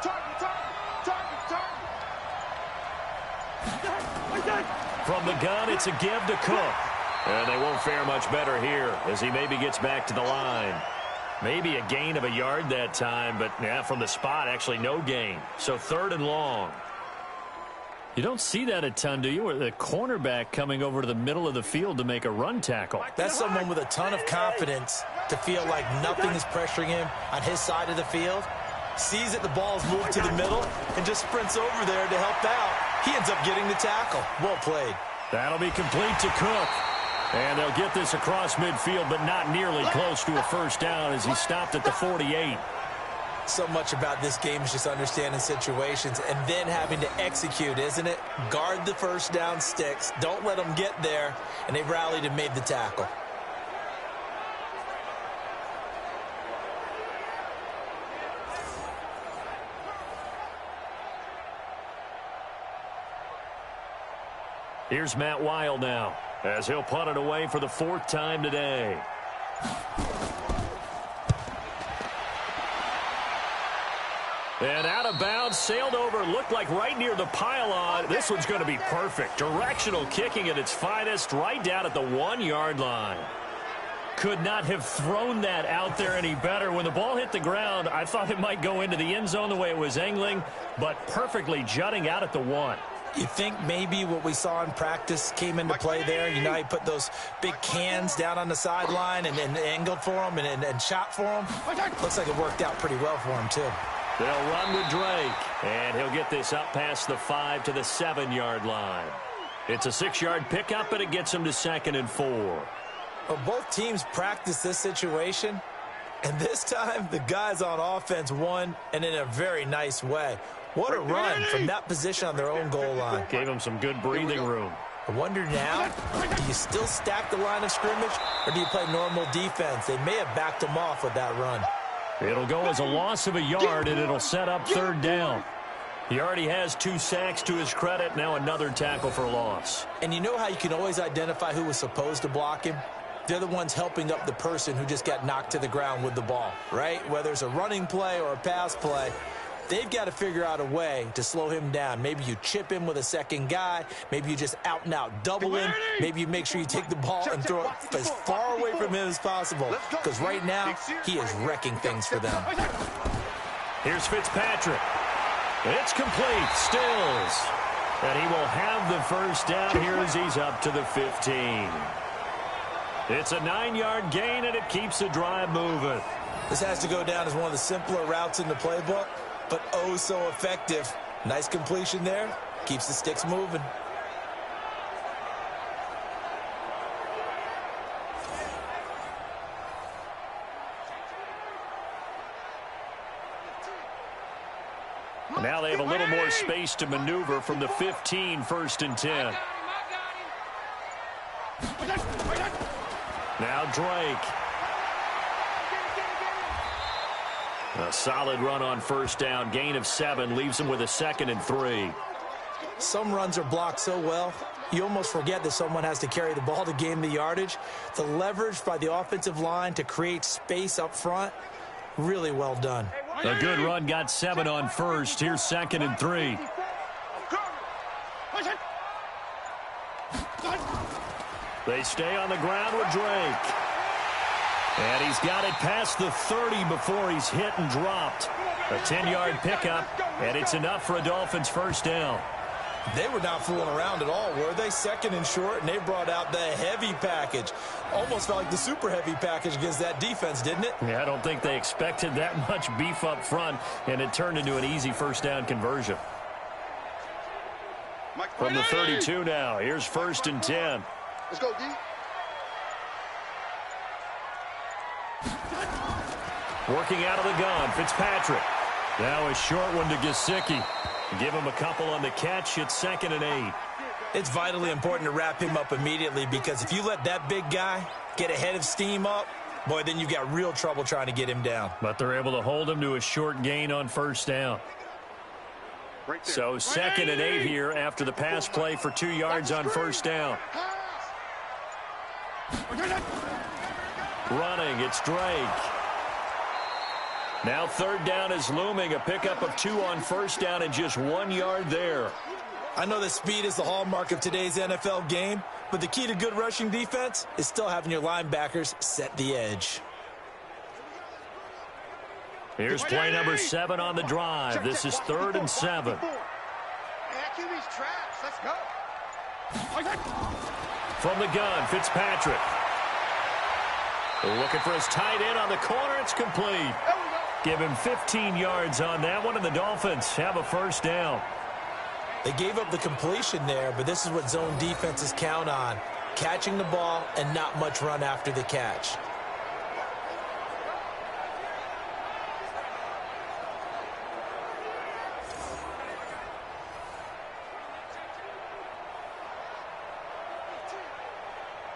From the gun, it's a give to Cook. And they won't fare much better here as he maybe gets back to the line. Maybe a gain of a yard that time, but yeah, from the spot, actually no gain. So 3rd and long. You don't see that a ton, do you? Where the cornerback coming over to the middle of the field to make a run tackle. That's someone with a ton of confidence to feel like nothing is pressuring him on his side of the field. Sees that the ball's moved to the middle and just sprints over there to help out. He ends up getting the tackle. Well played. That'll be complete to Cook. And they'll get this across midfield, but not nearly close to a first down as he stopped at the 48. So much about this game is just understanding situations and then having to execute, isn't it? Guard the first down sticks. Don't let them get there. And they rallied and made the tackle. Here's Matt Weil now as he'll punt it away for the 4th time today. And out of bounds, sailed over, looked like right near the pylon. This one's going to be perfect. Directional kicking at its finest, right down at the 1-yard line. Could not have thrown that out there any better. When the ball hit the ground, I thought it might go into the end zone the way it was angling, but perfectly jutting out at the 1. You think maybe what we saw in practice came into play there? You know, he put those big cans down on the sideline and angled for him and shot for him. Looks like it worked out pretty well for him, too. They'll run with Drake, and he'll get this up past the 5 to the 7-yard line. It's a 6-yard pickup, but it gets him to 2nd and 4. Well, both teams practiced this situation, and this time the guys on offense won, and in a very nice way. What a run from that position on their own goal line. Gave them some good breathing room. I wonder now, do you still stack the line of scrimmage, or do you play normal defense? They may have backed them off with that run. It'll go as a loss of a yard, and it'll set up 3rd down. He already has 2 sacks to his credit, now another tackle for loss. And you know how you can always identify who was supposed to block him? They're the ones helping up the person who just got knocked to the ground with the ball, right? Whether it's a running play or a pass play, they've got to figure out a way to slow him down. Maybe you chip him with a second guy. Maybe you just out and out double him. Maybe you make sure you take the ball and throw it as far away from him as possible. Because right now, he is wrecking things for them. Here's Fitzpatrick. It's complete. Stills. And he will have the first down here as he's up to the 15. It's a 9-yard gain, and it keeps the drive moving. This has to go down as one of the simpler routes in the playbook, but oh so effective. Nice completion there. Keeps the sticks moving. Now they have a little more space to maneuver from the 15, 1st and 10. Now Drake. A solid run on first down. Gain of 7 leaves him with a 2nd and 3. Some runs are blocked so well, you almost forget that someone has to carry the ball to gain the yardage. The leverage by the offensive line to create space up front, really well done. A good run got 7 on first. Here's 2nd and 3. They stay on the ground with Drake. And he's got it past the 30 before he's hit and dropped. A 10-yard pickup, and it's enough for a Dolphins first down. They were not fooling around at all, were they? 2nd and short, and they brought out the heavy package. Almost felt like the super heavy package against that defense, didn't it? Yeah, I don't think they expected that much beef up front, and it turned into an easy first down conversion. From the 32 now, here's 1st and 10. Let's go, D. Working out of the gun, Fitzpatrick. Now a short one to Gesicki. Give him a couple on the catch. It's 2nd and 8. It's vitally important to wrap him up immediately, because if you let that big guy get ahead of steam up, boy, then you've got real trouble trying to get him down. But they're able to hold him to a short gain on first down. So 2nd and 8 here after the pass play for 2 yards on first down. Running, it's Drake. Now 3rd down is looming. A pickup of 2 on first down and just 1 yard there. I know that speed is the hallmark of today's NFL game, but the key to good rushing defense is still having your linebackers set the edge. Here's play number 7 on the drive. This is 3rd and 7. QB's traps. Let's go. From the gun, Fitzpatrick. Looking for his tight end on the corner. It's complete. Give him 15 yards on that one, and the Dolphins have a first down. They gave up the completion there, but this is what zone defenses count on. Catching the ball and not much run after the catch.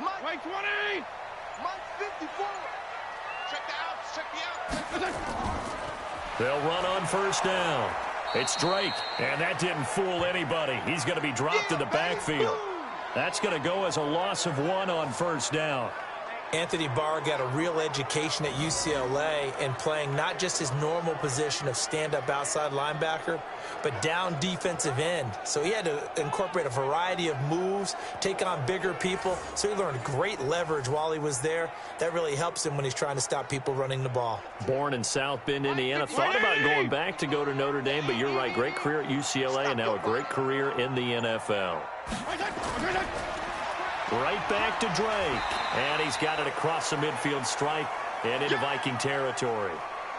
Mike 20! Mike 54! Check the outs, check the outs. They'll run on first down. It's Drake, and that didn't fool anybody. He's going to be dropped in the backfield. That's going to go as a loss of 1 on first down. Anthony Barr got a real education at UCLA in playing not just his normal position of stand-up outside linebacker, but down defensive end. So he had to incorporate a variety of moves, take on bigger people. So he learned great leverage while he was there. That really helps him when he's trying to stop people running the ball. Born in South Bend, Indiana. Thought about going back to go to Notre Dame, but you're right. Great career at UCLA and now a great career in the NFL. Right back to Drake. And he's got it across the midfield stripe and into Viking territory.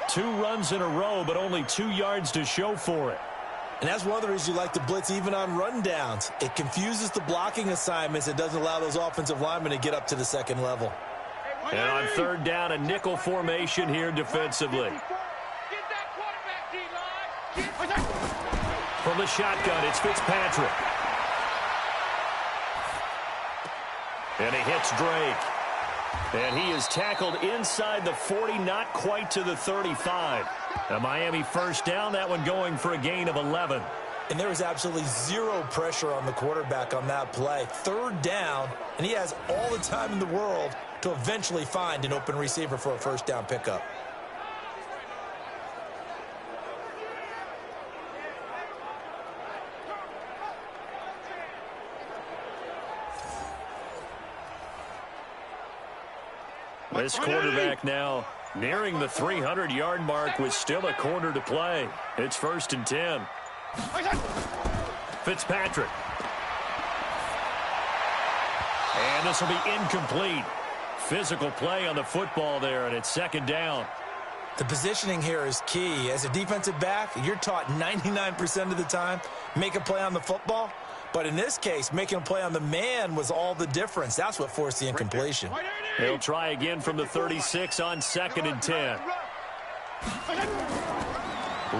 2 runs in a row, but only 2 yards to show for it. And that's one of the reasons you like to blitz even on rundowns. It confuses the blocking assignments. It doesn't allow those offensive linemen to get up to the second level. And on 3rd down, a nickel formation here defensively. From the shotgun, it's Fitzpatrick. And he hits Drake. And he is tackled inside the 40, not quite to the 35. A Miami first down, that one going for a gain of 11. And there was absolutely zero pressure on the quarterback on that play. 3rd down, and he has all the time in the world to eventually find an open receiver for a first down pickup. This quarterback now nearing the 300-yard mark with still a quarter to play. It's 1st and 10. Fitzpatrick. And this will be incomplete. Physical play on the football there, and it's 2nd down. The positioning here is key. As a defensive back, you're taught 99% of the time, make a play on the football. But in this case, making a play on the man was all the difference. That's what forced the incompletion. He'll try again from the 36 on 2nd and 10.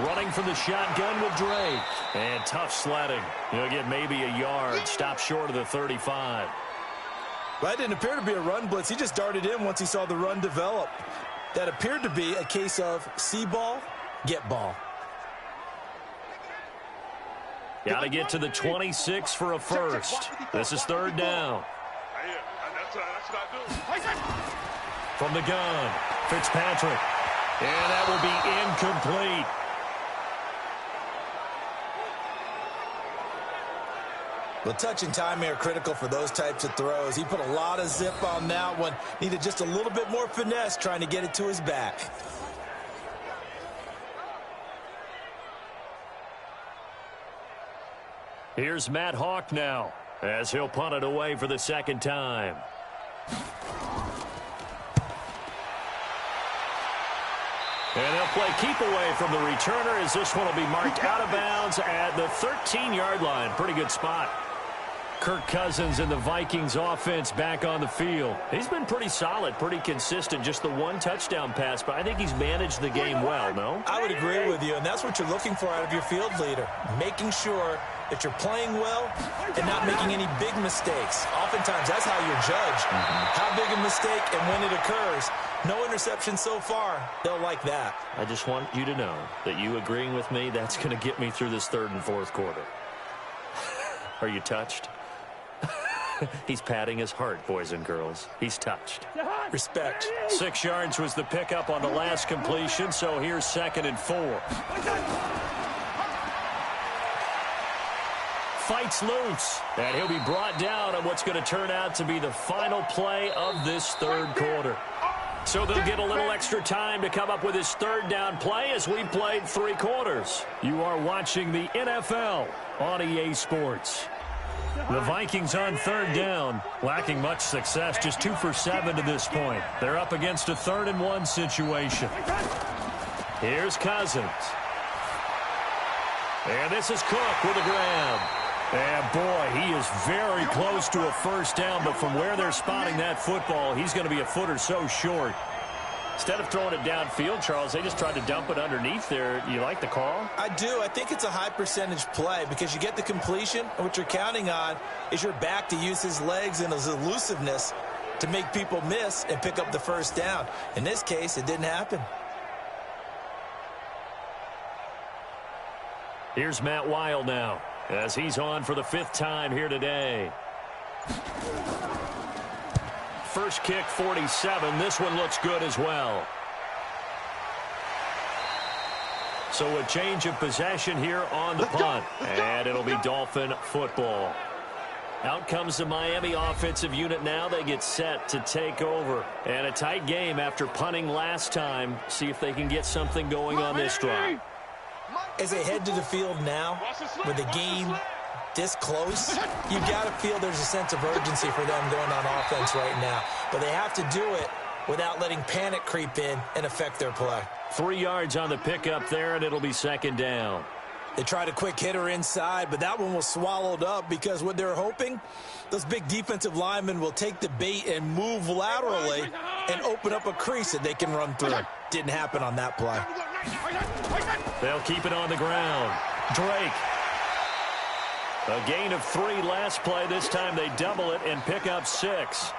Running from the shotgun with Drake. And tough sledding. He'll get maybe a yard. Stop short of the 35. Well, that didn't appear to be a run blitz. He just darted in once he saw the run develop. that appeared to be a case of see ball, get ball. Got to get to the 26 for a first. This is third down. That's what I do. From the gun, Fitzpatrick. And that will be incomplete. Well, touch and time are critical for those types of throws. He put a lot of zip on that one. Needed just a little bit more finesse trying to get it to his back. Here's Matt Hawk now as he'll punt it away for the second time. And they'll play keep away from the returner as this one will be marked out of bounds at the 13-yard line. Pretty good spot. Kirk Cousins and the Vikings offense back on the field. He's been pretty solid, pretty consistent, just the one touchdown pass, but I think he's managed the game well, no? I would agree with you, and that's what you're looking for out of your field leader, making sure that you're playing well and not making any big mistakes. Oftentimes, that's how you're judged. How big a mistake and when it occurs. No interception so far. They'll like that. I just want you to know that you agreeing with me, that's going to get me through this third and fourth quarter. Are you touched? He's patting his heart, boys and girls. He's touched. Respect. 6 yards was the pickup on the last completion, so here's 2nd and 4. Fights loose, and he'll be brought down on what's going to turn out to be the final play of this third quarter. So they'll get a little extra time to come up with his third down play as we played 3 quarters. You are watching the NFL on EA Sports. The Vikings on third down, lacking much success, just 2 for 7 to this point. They're up against a 3rd and 1 situation. Here's Cousins. And this is Cook with a grab. And boy, he is very close to a first down, but from where they're spotting that football, he's going to be a foot or so short. Instead of throwing it downfield, Charles, they just tried to dump it underneath there. You like the call? I do. I think it's a high percentage play because you get the completion, and what you're counting on is your back to use his legs and his elusiveness to make people miss and pick up the first down. In this case, it didn't happen. Here's Matt Wild now as he's on for the 5th time here today. First kick, 47. This one looks good as well. So a change of possession here on the punt. And it'll be Dolphin football. Out comes the Miami offensive unit now. They get set to take over. And a tight game after punting last time. See if they can get something going on this drive. As they head to the field now, with the game this close, you've got to feel there's a sense of urgency for them going on offense right now. But they have to do it without letting panic creep in and affect their play. 3 yards on the pickup there, and it'll be 2nd down. They tried a quick hitter inside, but that one was swallowed up because what they're hoping, those big defensive linemen will take the bait and move laterally and open up a crease that they can run through. Didn't happen on that play. They'll keep it on the ground. Drake. A gain of 3 last play. This time they double it and pick up 6.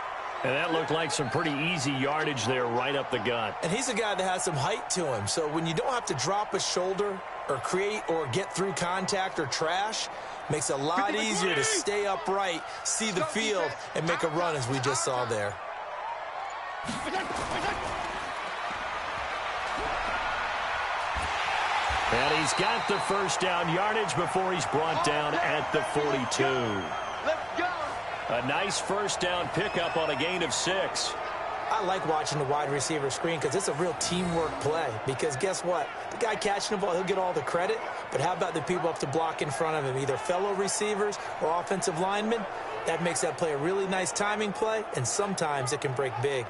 And that looked like some pretty easy yardage there right up the gut. And he's a guy that has some height to him. So when you don't have to drop a shoulder or create or get through contact or trash, makes it a lot easier to stay upright, see the field, and make a run as we just saw there. And he's got the first down yardage before he's brought down at the 42. A nice first down pickup on a gain of 6. I like watching the wide receiver screen because it's a real teamwork play. Because guess what? The guy catching the ball, he'll get all the credit. But how about the people up to block in front of him, either fellow receivers or offensive linemen? That makes that play a really nice timing play, and sometimes it can break big.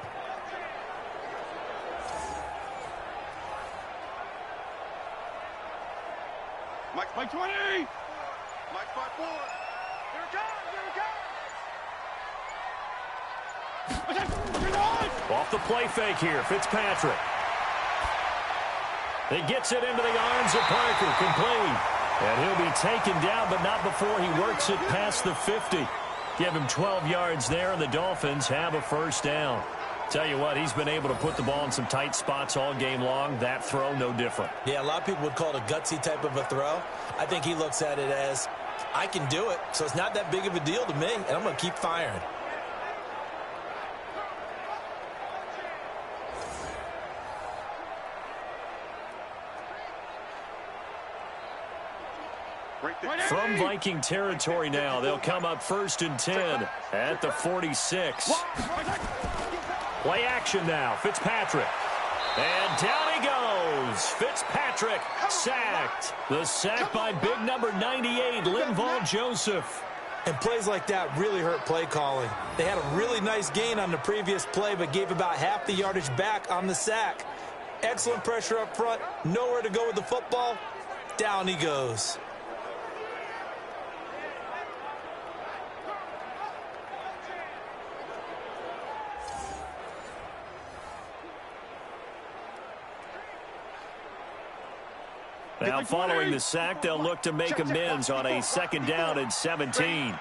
Mike 20. Mike 5-4. Here it comes. Off the play fake here, Fitzpatrick. He gets it into the arms of Parker, complete. And he'll be taken down, but not before he works it past the 50. Give him 12 yards there, and the Dolphins have a first down. Tell you what, he's been able to put the ball in some tight spots all game long. That throw, no different. Yeah, a lot of people would call it a gutsy type of a throw. I think he looks at it as, I can do it, so it's not that big of a deal to me, and I'm going to keep firing. From Viking territory now, they'll come up 1st and 10 at the 46. Play action now, Fitzpatrick. And down he goes. Fitzpatrick sacked. The sack by big number 98, Linval Joseph. And plays like that really hurt play calling. They had a really nice gain on the previous play, but gave about half the yardage back on the sack. Excellent pressure up front. Nowhere to go with the football. Down he goes. Now following the sack, they'll look to make amends on a 2nd down and 17.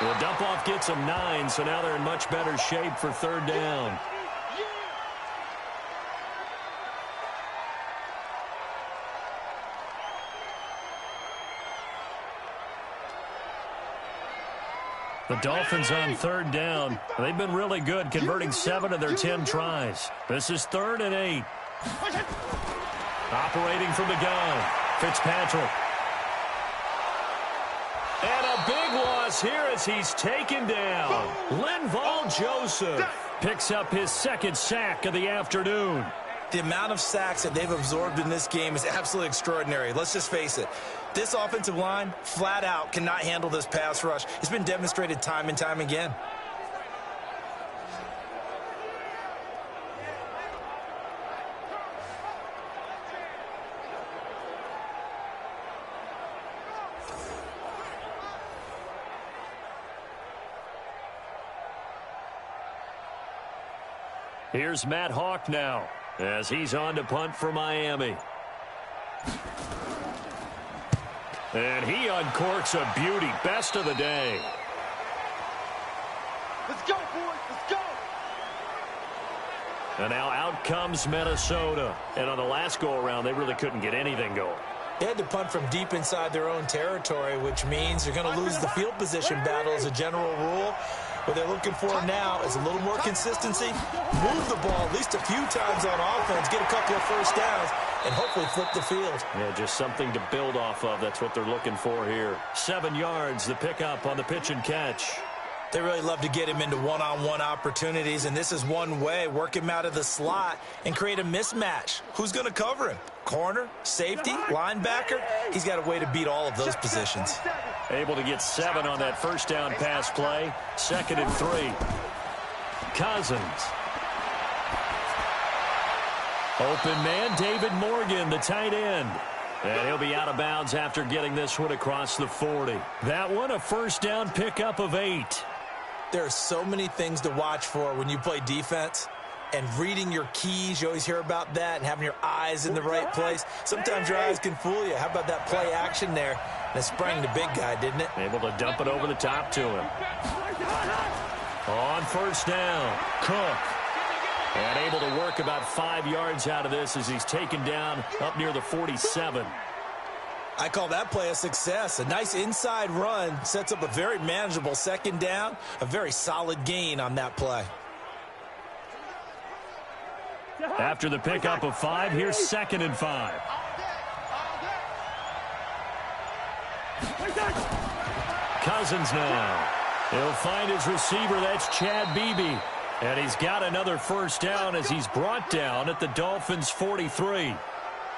The dump-off gets them 9, so now they're in much better shape for 3rd down. The Dolphins on 3rd down. They've been really good, converting 7 of their 10 tries. This is 3rd and 8. Operating from the gun, Fitzpatrick. And a big loss here as he's taken down. Linval Joseph picks up his 2nd sack of the afternoon. The amount of sacks that they've absorbed in this game is absolutely extraordinary. Let's just face it. This offensive line, flat out, cannot handle this pass rush. It's been demonstrated time and time again. Here's Matt Hawk now as he's on to punt for Miami. And he uncorks a beauty. Best of the day. Let's go, boys. Let's go. And now out comes Minnesota. And on the last go-around, they really couldn't get anything going. They had to punt from deep inside their own territory, which means they're going to lose the field position battle as a general rule. What they're looking for now is a little more consistency, move the ball at least a few times on offense, get a couple of first downs, and hopefully flip the field. Yeah, just something to build off of. That's what they're looking for here. 7 yards, the pickup on the pitch and catch. They really love to get him into one-on-one opportunities, and this is one way. Work him out of the slot and create a mismatch. Who's going to cover him? Corner, safety, linebacker? He's got a way to beat all of those positions. Able to get 7 on that first down pass play. 2nd and 3. Cousins. Open man, David Morgan, the tight end. And he'll be out of bounds after getting this one across the 40. That one, a first down pickup of 8. There are so many things to watch for when you play defense. And reading your keys, you always hear about that, and having your eyes in the right place. Sometimes your eyes can fool you. How about that play action there? And it sprang the big guy, didn't it? Able to dump it over the top to him. On first down, Cook. And able to work about 5 yards out of this as he's taken down up near the 47. I call that play a success. A nice inside run sets up a very manageable 2nd down. A very solid gain on that play. After the pickup of 5, here's 2nd and 5. Cousins now. He'll find his receiver. That's Chad Beebe. And he's got another first down as he's brought down at the Dolphins' 43.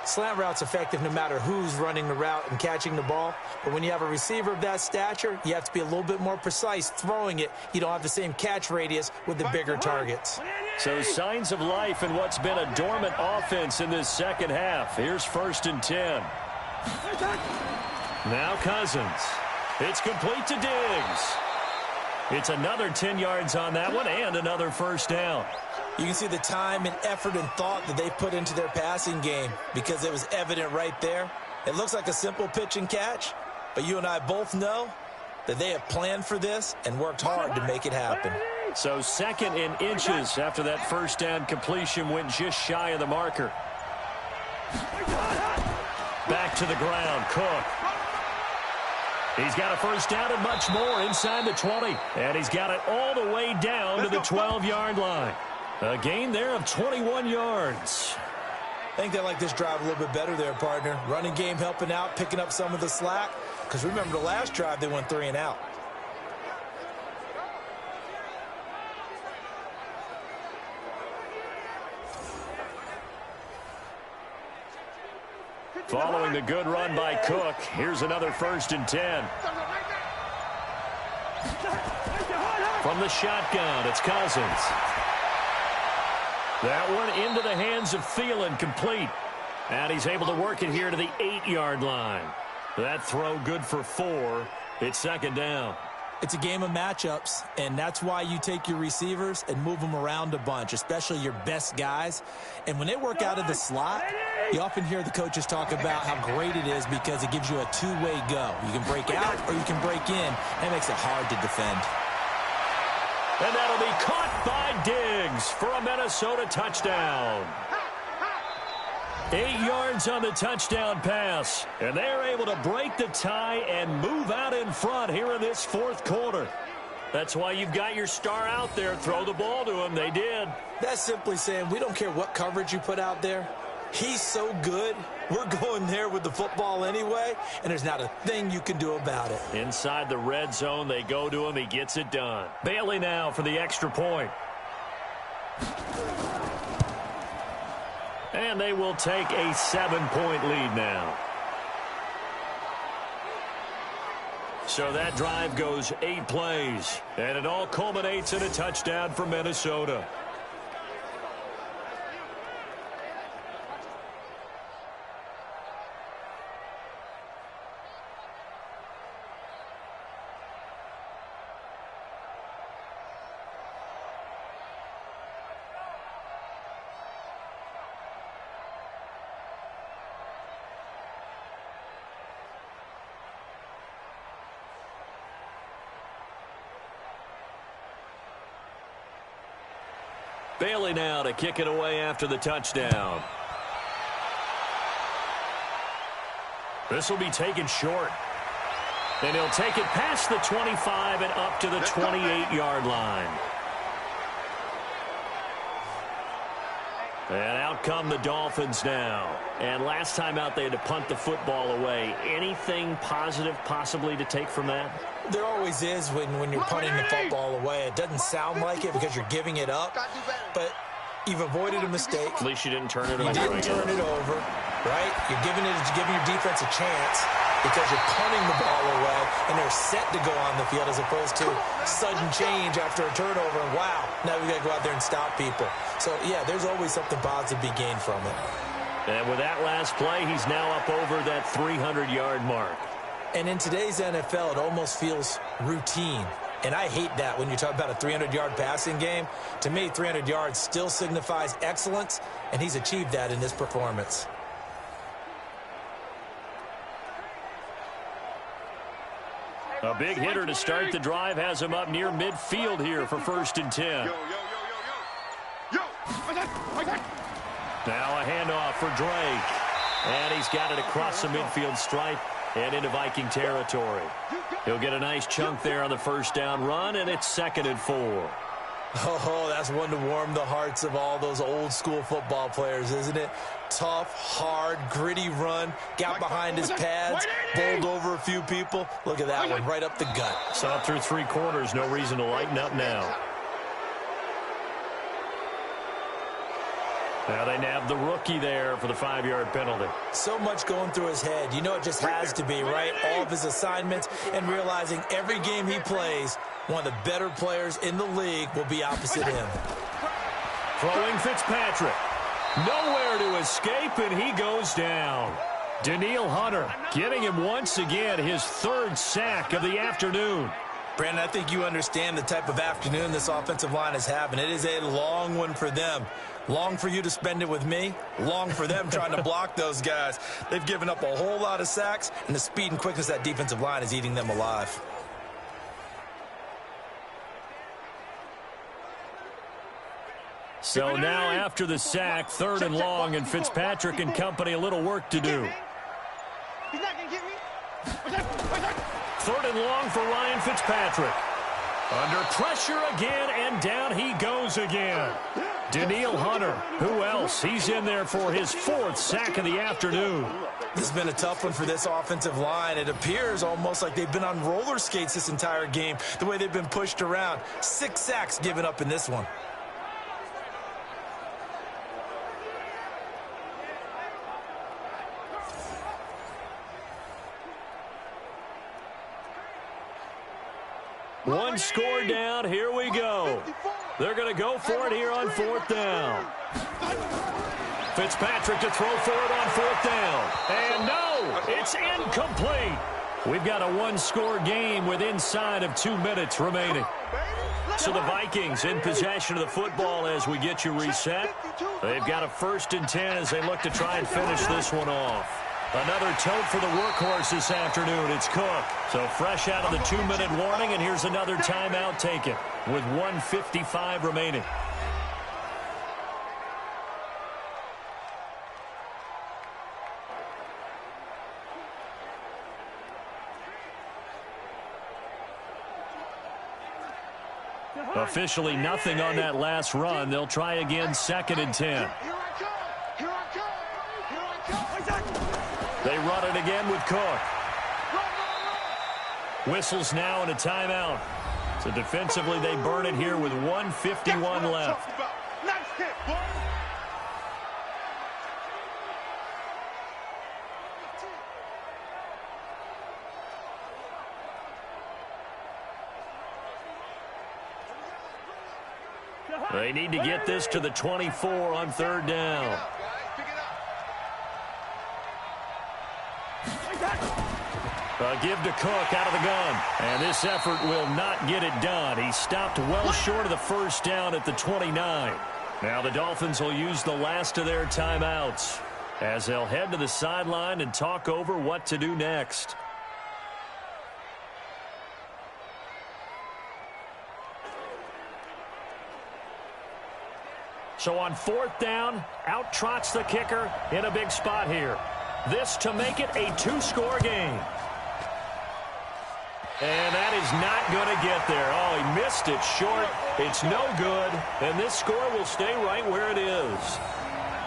Slant route's effective no matter who's running the route and catching the ball. But when you have a receiver of that stature, you have to be a little bit more precise throwing it. You don't have the same catch radius with the bigger targets. So signs of life in what's been a dormant offense in this second half. Here's 1st and 10. Now Cousins. It's complete to Diggs. It's another 10 yards on that one and another first down. You can see the time and effort and thought that they put into their passing game because it was evident right there. It looks like a simple pitch and catch. But you and I both know that they have planned for this and worked hard to make it happen. So 2nd in inches after that first down completion went just shy of the marker. Back to the ground, Cook. He's got a first down and much more inside the 20. And he's got it all the way down to the 12-yard line. A gain there of 21 yards. I think they like this drive a little bit better there, partner. Running game helping out, picking up some of the slack. Because remember, the last drive, they went 3 and out. Following the good run by Cook, here's another 1st and 10. From the shotgun, it's Cousins. That one into the hands of Thielen, complete. And he's able to work it here to the 8-yard line. That throw good for 4. It's 2nd down. It's a game of matchups, and that's why you take your receivers and move them around a bunch, especially your best guys. And when they work out of the slot, you often hear the coaches talk about how great it is because it gives you a two-way go. You can break out or you can break in. That makes it hard to defend. And that'll be caught by Diggs for a Minnesota touchdown. 8 yards on the touchdown pass. And they're able to break the tie and move out in front here in this 4th quarter. That's why you've got your star out there. Throw the ball to him. They did. That's simply saying we don't care what coverage you put out there. He's so good. We're going there with the football anyway, and there's not a thing you can do about it. Inside the red zone, they go to him. He gets it done. Bailey now for the extra point. And they will take a 7-point lead now. So that drive goes 8 plays, and it all culminates in a touchdown for Minnesota. Bailey now to kick it away after the touchdown. This will be taken short. And he'll take it past the 25 and up to the 28-yard line. And out come the Dolphins now. And last time out, they had to punt the football away. Anything positive possibly to take from that? There always is when you're punting the football away. It doesn't sound like it because you're giving it up, but you've avoided a mistake. At least you didn't turn it over. You didn't turn it over, right? You're giving your defense a chance because you're punting the ball away, and they're set to go on the field as opposed to sudden change after a turnover. And wow, now we got to go out there and stop people. So, yeah, there's always something positive to be gained from it. And with that last play, he's now up over that 300-yard mark. And in today's NFL, it almost feels routine. And I hate that when you talk about a 300-yard passing game. To me, 300 yards still signifies excellence, and he's achieved that in this performance. A big hitter to start the drive has him up near midfield here for 1st and 10. Now a handoff for Drake. And he's got it across the midfield stripe and into Viking territory. He'll get a nice chunk there on the first down run, and it's 2nd and 4. Oh, that's one to warm the hearts of all those old-school football players, isn't it? Tough, hard, gritty run. Got behind his pads, bowled over a few people. Look at that one, right up the gut. Saw it through 3 quarters. No reason to lighten up now. Now they nab the rookie there for the 5-yard penalty. So much going through his head. You know it just has to be, right? All of his assignments and realizing every game he plays, one of the better players in the league will be opposite him. Throwing Fitzpatrick. Nowhere to escape, and he goes down. Danielle Hunter getting him once again his 3rd sack of the afternoon. Brandon, I think you understand the type of afternoon this offensive line is having. It is a long one for them. Long for you to spend it with me, long for them trying to block those guys. They've given up a whole lot of sacks, and the speed and quickness of that defensive line is eating them alive. So now after the sack, 3rd and long, and Fitzpatrick and company a little work to do. He's not going to get me. 3rd and long for Ryan Fitzpatrick. Under pressure again, and down he goes again. Danielle Hunter, who else? He's in there for his 4th sack of the afternoon. This has been a tough one for this offensive line. It appears almost like they've been on roller skates this entire game, the way they've been pushed around. 6 sacks given up in this one. One score down, here we go. They're going to go for it here on 4th down. Fitzpatrick to throw for it on 4th down. And no, it's incomplete. We've got a 1-score game with inside of 2 minutes remaining. So the Vikings in possession of the football as we get you reset. They've got a 1st and 10 as they look to try and finish this one off. Another tote for the workhorse this afternoon. It's Cook. So fresh out of the 2-minute warning, and here's another timeout taken with 1:55 remaining. Officially nothing on that last run. They'll try again, 2nd and 10. They run it again with Cook. Whistles now and a timeout. So defensively they burn it here with 1:51 left. Nice hit, boy. They need to get this to the 24 on 3rd down. A give to Cook out of the gun. And this effort will not get it done. He stopped well short of the 1st down at the 29. Now the Dolphins will use the last of their timeouts as they'll head to the sideline and talk over what to do next. So on 4th down, out trots the kicker in a big spot here. This to make it a 2-score game. And that is not going to get there. Oh, he missed it short. It's no good. And this score will stay right where it is.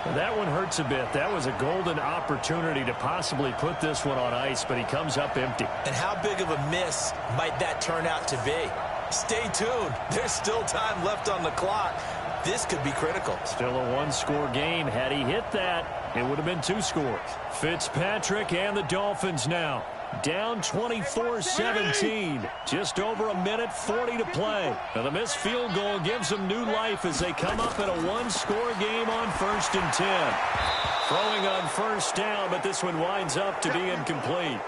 Well, that one hurts a bit. That was a golden opportunity to possibly put this one on ice, but he comes up empty. And how big of a miss might that turn out to be? Stay tuned. There's still time left on the clock. This could be critical. Still a 1-score game. Had he hit that, it would have been 2 scores. Fitzpatrick and the Dolphins now down 24-17. Just over 1:40 to play. Now the missed field goal gives them new life as they come up in a 1-score game on 1st and 10. Throwing on 1st down, but this one winds up to be incomplete.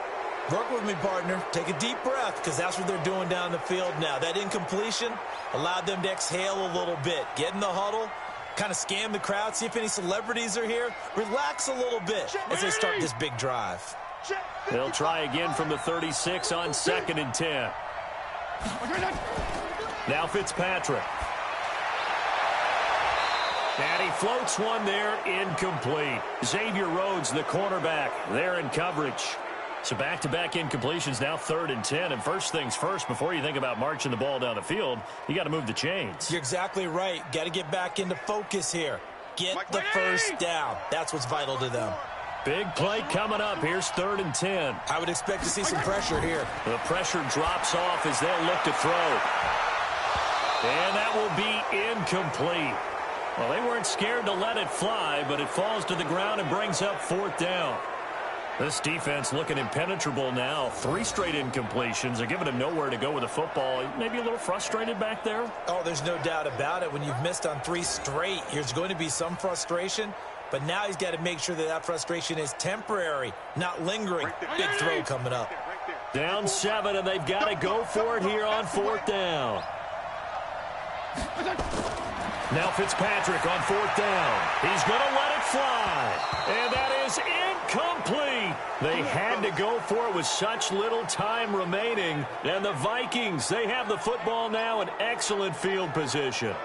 Work with me, partner. Take a deep breath, because that's what they're doing down the field now. That incompletion allowed them to exhale a little bit. Get in the huddle, kind of scan the crowd, see if any celebrities are here. Relax a little bit as they start this big drive. They'll try again from the 36 on 2nd and 10. Now Fitzpatrick. And he floats one there, incomplete. Xavier Rhodes, the cornerback, there in coverage. So back-to-back incompletions, now 3rd and 10. And first things first, before you think about marching the ball down the field, you got to move the chains. You're exactly right. Got to get back into focus here. Get the 1st down. That's what's vital to them. Big play coming up. Here's 3rd and 10. I would expect to see some pressure here. The pressure drops off as they'll look to throw. And that will be incomplete. Well, they weren't scared to let it fly, but it falls to the ground and brings up 4th down. This defense looking impenetrable now. 3 straight incompletions. They're giving him nowhere to go with the football. Maybe a little frustrated back there? Oh, there's no doubt about it. When you've missed on 3 straight, there's going to be some frustration. But now he's got to make sure that that frustration is temporary, not lingering. Big throw coming up. Down 7, and they've got to go for it here on 4th down. Now Fitzpatrick on 4th down. He's going to let it fly. And that is incomplete. They had to go for it with such little time remaining. And the Vikings, they have the football now in excellent field position.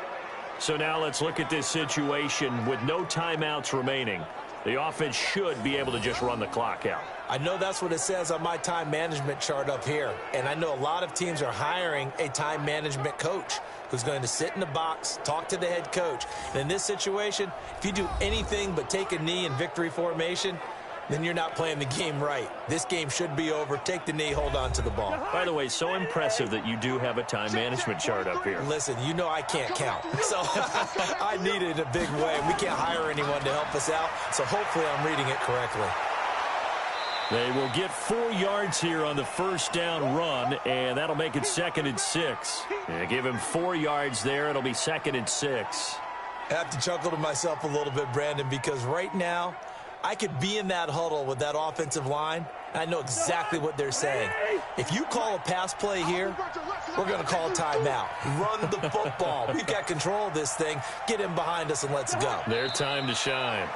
So now let's look at this situation with no timeouts remaining. The offense should be able to just run the clock out. I know that's what it says on my time management chart up here. And I know a lot of teams are hiring a time management coach who's going to sit in the box, talk to the head coach. And in this situation, if you do anything but take a knee in victory formation, then you're not playing the game right. This game should be over. Take the knee, hold on to the ball. By the way, so impressive that you do have a time management chart up here. Listen, you know I can't count. So I need it in a big way. We can't hire anyone to help us out. So hopefully I'm reading it correctly. They will get 4 yards here on the first down run, and that'll make it 2nd and 6. And give him 4 yards there. It'll be 2nd and 6. I have to chuckle to myself a little bit, Brandon, because right now I could be in that huddle with that offensive line, and I know exactly what they're saying. If you call a pass play here, we're going to call a timeout. Run the football. We've got control of this thing. Get him behind us and let's go. Their time to shine.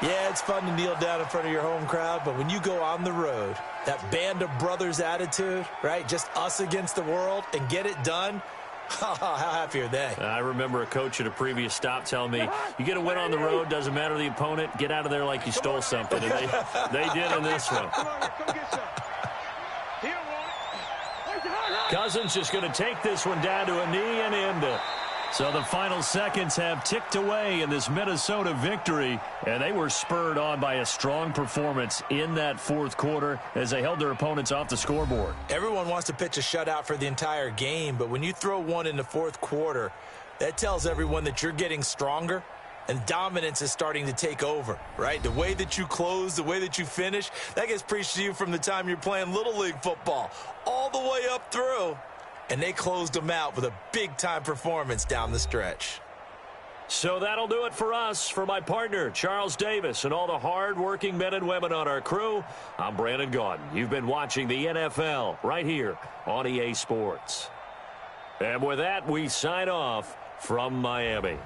Yeah, it's fun to kneel down in front of your home crowd, but when you go on the road, that band of brothers attitude, right, just us against the world, and get it done, how happy are they? I remember a coach at a previous stop telling me, you get a win on the road, doesn't matter the opponent, get out of there like you stole something. And they did in this one. Cousins just going to take this one down to a knee and end it. So the final seconds have ticked away in this Minnesota victory, and they were spurred on by a strong performance in that 4th quarter as they held their opponents off the scoreboard. Everyone wants to pitch a shutout for the entire game, but when you throw one in the 4th quarter, that tells everyone that you're getting stronger and dominance is starting to take over, right? The way that you close, the way that you finish, that gets preached to you from the time you're playing Little League football all the way up through. And they closed them out with a big-time performance down the stretch. So that'll do it for us. For my partner, Charles Davis, and all the hard-working men and women on our crew, I'm Brandon Gaudin. You've been watching the NFL right here on EA Sports. And with that, we sign off from Miami.